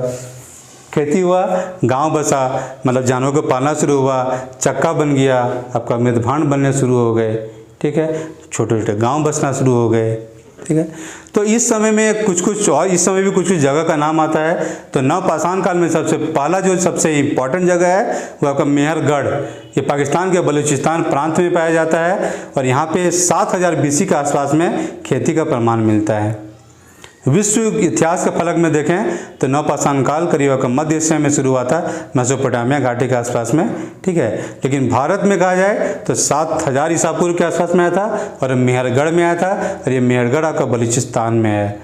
खेती हुआ, गांव बसा, मतलब जानवरों को पालना शुरू हुआ, चक्का बन गया, आपका मेदभांड बनने शुरू हो गए। ठीक है, छोटे छोटे गाँव बसना शुरू हो गए। ठीक है। तो इस समय में कुछ और इस समय भी कुछ जगह का नाम आता है। तो नवपाषाण काल में सबसे पहला जो सबसे इम्पोर्टेंट जगह है वो आपका मेहरगढ़, ये पाकिस्तान के बलूचिस्तान प्रांत में पाया जाता है और यहाँ पे 7000 BC के आसपास में खेती का प्रमाण मिलता है। विश्व इतिहास के फलक में देखें तो नवपाषाण काल करीब आपका मध्य एशिया में शुरू हुआ था, मेसोपोटामिया घाटी के आसपास में, ठीक है। लेकिन भारत में कहा जाए तो 7000 ईसा पूर्व के आसपास में आया था और मेहरगढ़ में आया था और ये मेहरगढ़ आपका बलूचिस्तान में है।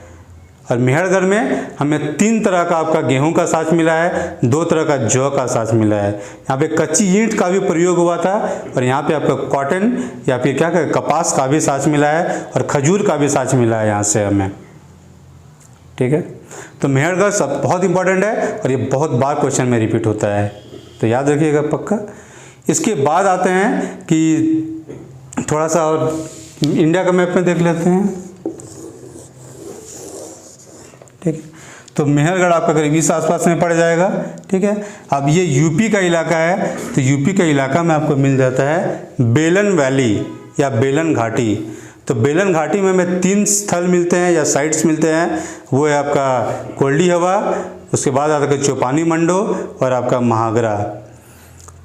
और मेहरगढ़ में हमें 3 तरह का आपका गेहूं का साच मिला है, 2 तरह का जौ का साच मिला है। यहाँ पे कच्ची ईंट का भी प्रयोग हुआ था और यहाँ पे आपका कॉटन या फिर क्या कहते कपास का भी साच मिला है और खजूर का भी साच मिला है यहाँ से हमें, ठीक है। तो मेहरगढ़ सब बहुत इंपॉर्टेंट है और ये बहुत बार क्वेश्चन में रिपीट होता है, तो याद रखिएगा पक्का। इसके बाद आते हैं कि थोड़ा सा और इंडिया का मैप में देख लेते हैं, ठीक है। तो मेहरगढ़ आपका करीब इस आसपास में पड़ जाएगा, ठीक है। अब ये यूपी का इलाका है, तो यूपी के इलाका में आपको मिल जाता है बेलन वैली या बेलन घाटी। तो बेलन घाटी में हमें 3 स्थल मिलते हैं या साइट्स मिलते हैं, वो है आपका कोल्डी हवा, उसके बाद आता है चौपानी मंडो और आपका महागरा।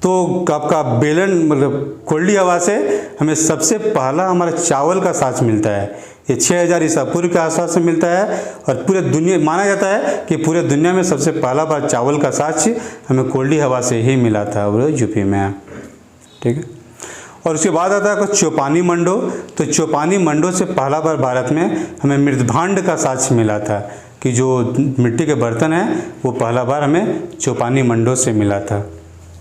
तो आपका बेलन मतलब कोल्डी हवा से हमें सबसे पहला हमारा चावल का साच मिलता है, ये 6000 ईसा पूर्व के आसपास में मिलता है और पूरे दुनिया माना जाता है कि पूरे दुनिया में सबसे पहला बार चावल का साच हमें कोल्डी हवा से ही मिला था, वो यूपी में, ठीक है। और उसके बाद आता है चौपानी मंडो। तो चौपानी मंडो से पहला बार भारत में हमें मृदभांड का साक्ष्य मिला था कि जो मिट्टी के बर्तन हैं वो पहला बार हमें चौपानी मंडो से मिला था,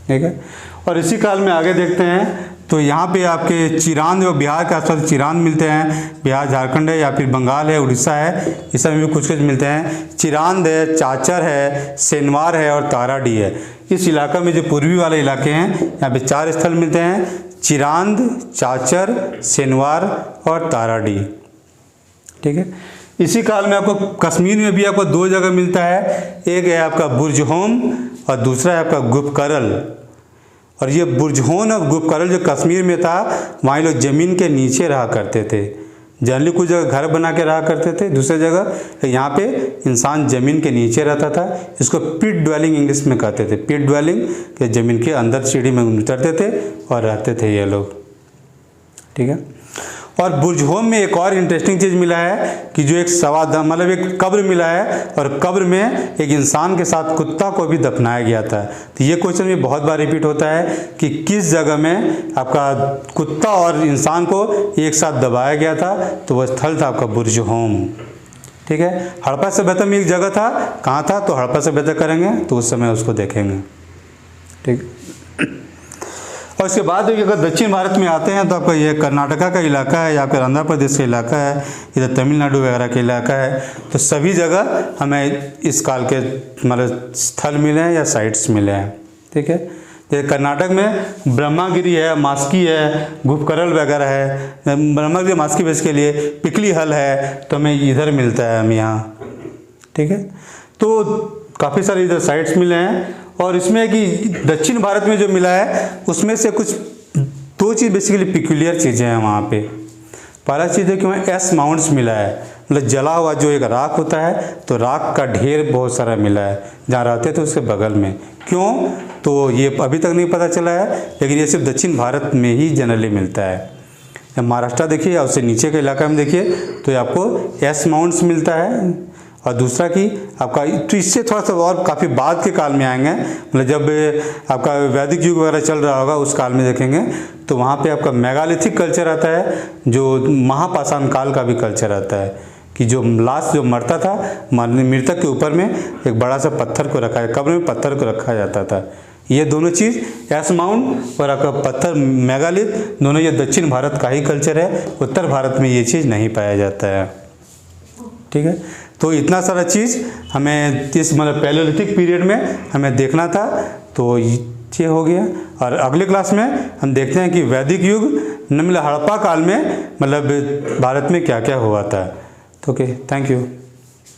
ठीक है। और इसी काल में आगे देखते हैं तो यहाँ पे आपके चिरांद और बिहार के आसपास चिरांद मिलते हैं, बिहार झारखंड है या फिर बंगाल है, उड़ीसा है, इस सब में भी कुछ मिलते हैं। चिरांद है, चाचर है, सेनवार है और ताराडी है। इस इलाका में जो पूर्वी वाले इलाके हैं यहाँ पे 4 स्थल मिलते हैं, चिरांद, चाचर, सेनवार और ताराडी, ठीक है। इसी काल में आपको कश्मीर में भी आपको 2 जगह मिलता है, एक है आपका बुर्जहोम और दूसरा है आपका गुपकरल। और ये बुर्जहोन और गुपकरल जो कश्मीर में था वहाँ लोग ज़मीन के नीचे रहा करते थे, जनरली कुछ जगह घर बना के रहा करते थे, दूसरी जगह यहाँ पे इंसान ज़मीन के नीचे रहता था। इसको पिट ड्वेलिंग इंग्लिश में कहते थे, पिट ड्वेलिंग के ज़मीन के अंदर सीढ़ी में उतरते थे और रहते थे ये लोग, ठीक है। और बुर्जहोम में एक और इंटरेस्टिंग चीज़ मिला है कि जो एक सवादा मतलब एक कब्र मिला है और कब्र में एक इंसान के साथ कुत्ता को भी दफनाया गया था। तो ये क्वेश्चन भी बहुत बार रिपीट होता है कि किस जगह में आपका कुत्ता और इंसान को एक साथ दबाया गया था, तो वह स्थल था आपका बुर्जहोम, ठीक है। हड़प्पा सभ्यता में एक जगह था, कहाँ था, तो हड़प्पा सभ्यता करेंगे तो उस समय उसको देखेंगे, ठीक। और इसके बाद अगर दक्षिण भारत में आते हैं तो आपका ये कर्नाटका का इलाका है या फिर आंध्र प्रदेश का इलाका है, इधर तमिलनाडु वगैरह का इलाका है। तो सभी जगह हमें इस काल के मतलब स्थल मिले हैं या साइट्स मिले हैं, ठीक है। जैसे कर्नाटक में ब्रह्मागिरी है, मास्की है, गुपकरल वगैरह है। ब्रह्मागिरी मास्की बेस के लिए पिकली हल है, तो हमें इधर मिलता है, हम यहाँ, ठीक है। तो काफ़ी सारे इधर साइट्स मिले हैं और इसमें कि दक्षिण भारत में जो मिला है उसमें से कुछ 2 चीज़ बेसिकली पिक्यूलियर चीज़ें हैं वहाँ पे। पहला चीज़ है कि वहाँ एस माउंट्स मिला है, मतलब जला हुआ जो एक राख होता है, तो राख का ढेर बहुत सारा मिला है जहाँ रहते थे उसके बगल में। क्यों, तो ये अभी तक नहीं पता चला है, लेकिन ये सिर्फ दक्षिण भारत में ही जनरली मिलता है। महाराष्ट्र देखिए या उससे नीचे के इलाका में देखिए तो आपको एस माउंट्स मिलता है। और दूसरा कि आपका तो इससे थोड़ा सा और काफ़ी बाद के काल में आएंगे, मतलब जब आपका वैदिक युग वगैरह चल रहा होगा उस काल में देखेंगे तो वहाँ पे आपका मेगालिथिक कल्चर आता है, जो महापाषाण काल का भी कल्चर आता है कि जो लास्ट जो मरता था मृतक के ऊपर में एक बड़ा सा पत्थर को रखा है, कब्र में पत्थर को रखा जाता था। ये दोनों चीज़ एस माउंट और आपका पत्थर मेगालिथ दोनों ये दक्षिण भारत का ही कल्चर है, उत्तर भारत में ये चीज़ नहीं पाया जाता है, ठीक है। तो इतना सारा चीज़ हमें इस मतलब पैलियोलिथिक पीरियड में हमें देखना था, तो ये हो गया। और अगले क्लास में हम देखते हैं कि वैदिक युग मतलब हड़प्पा काल में मतलब भारत में क्या क्या हुआ था। तो ओके, थैंक यू।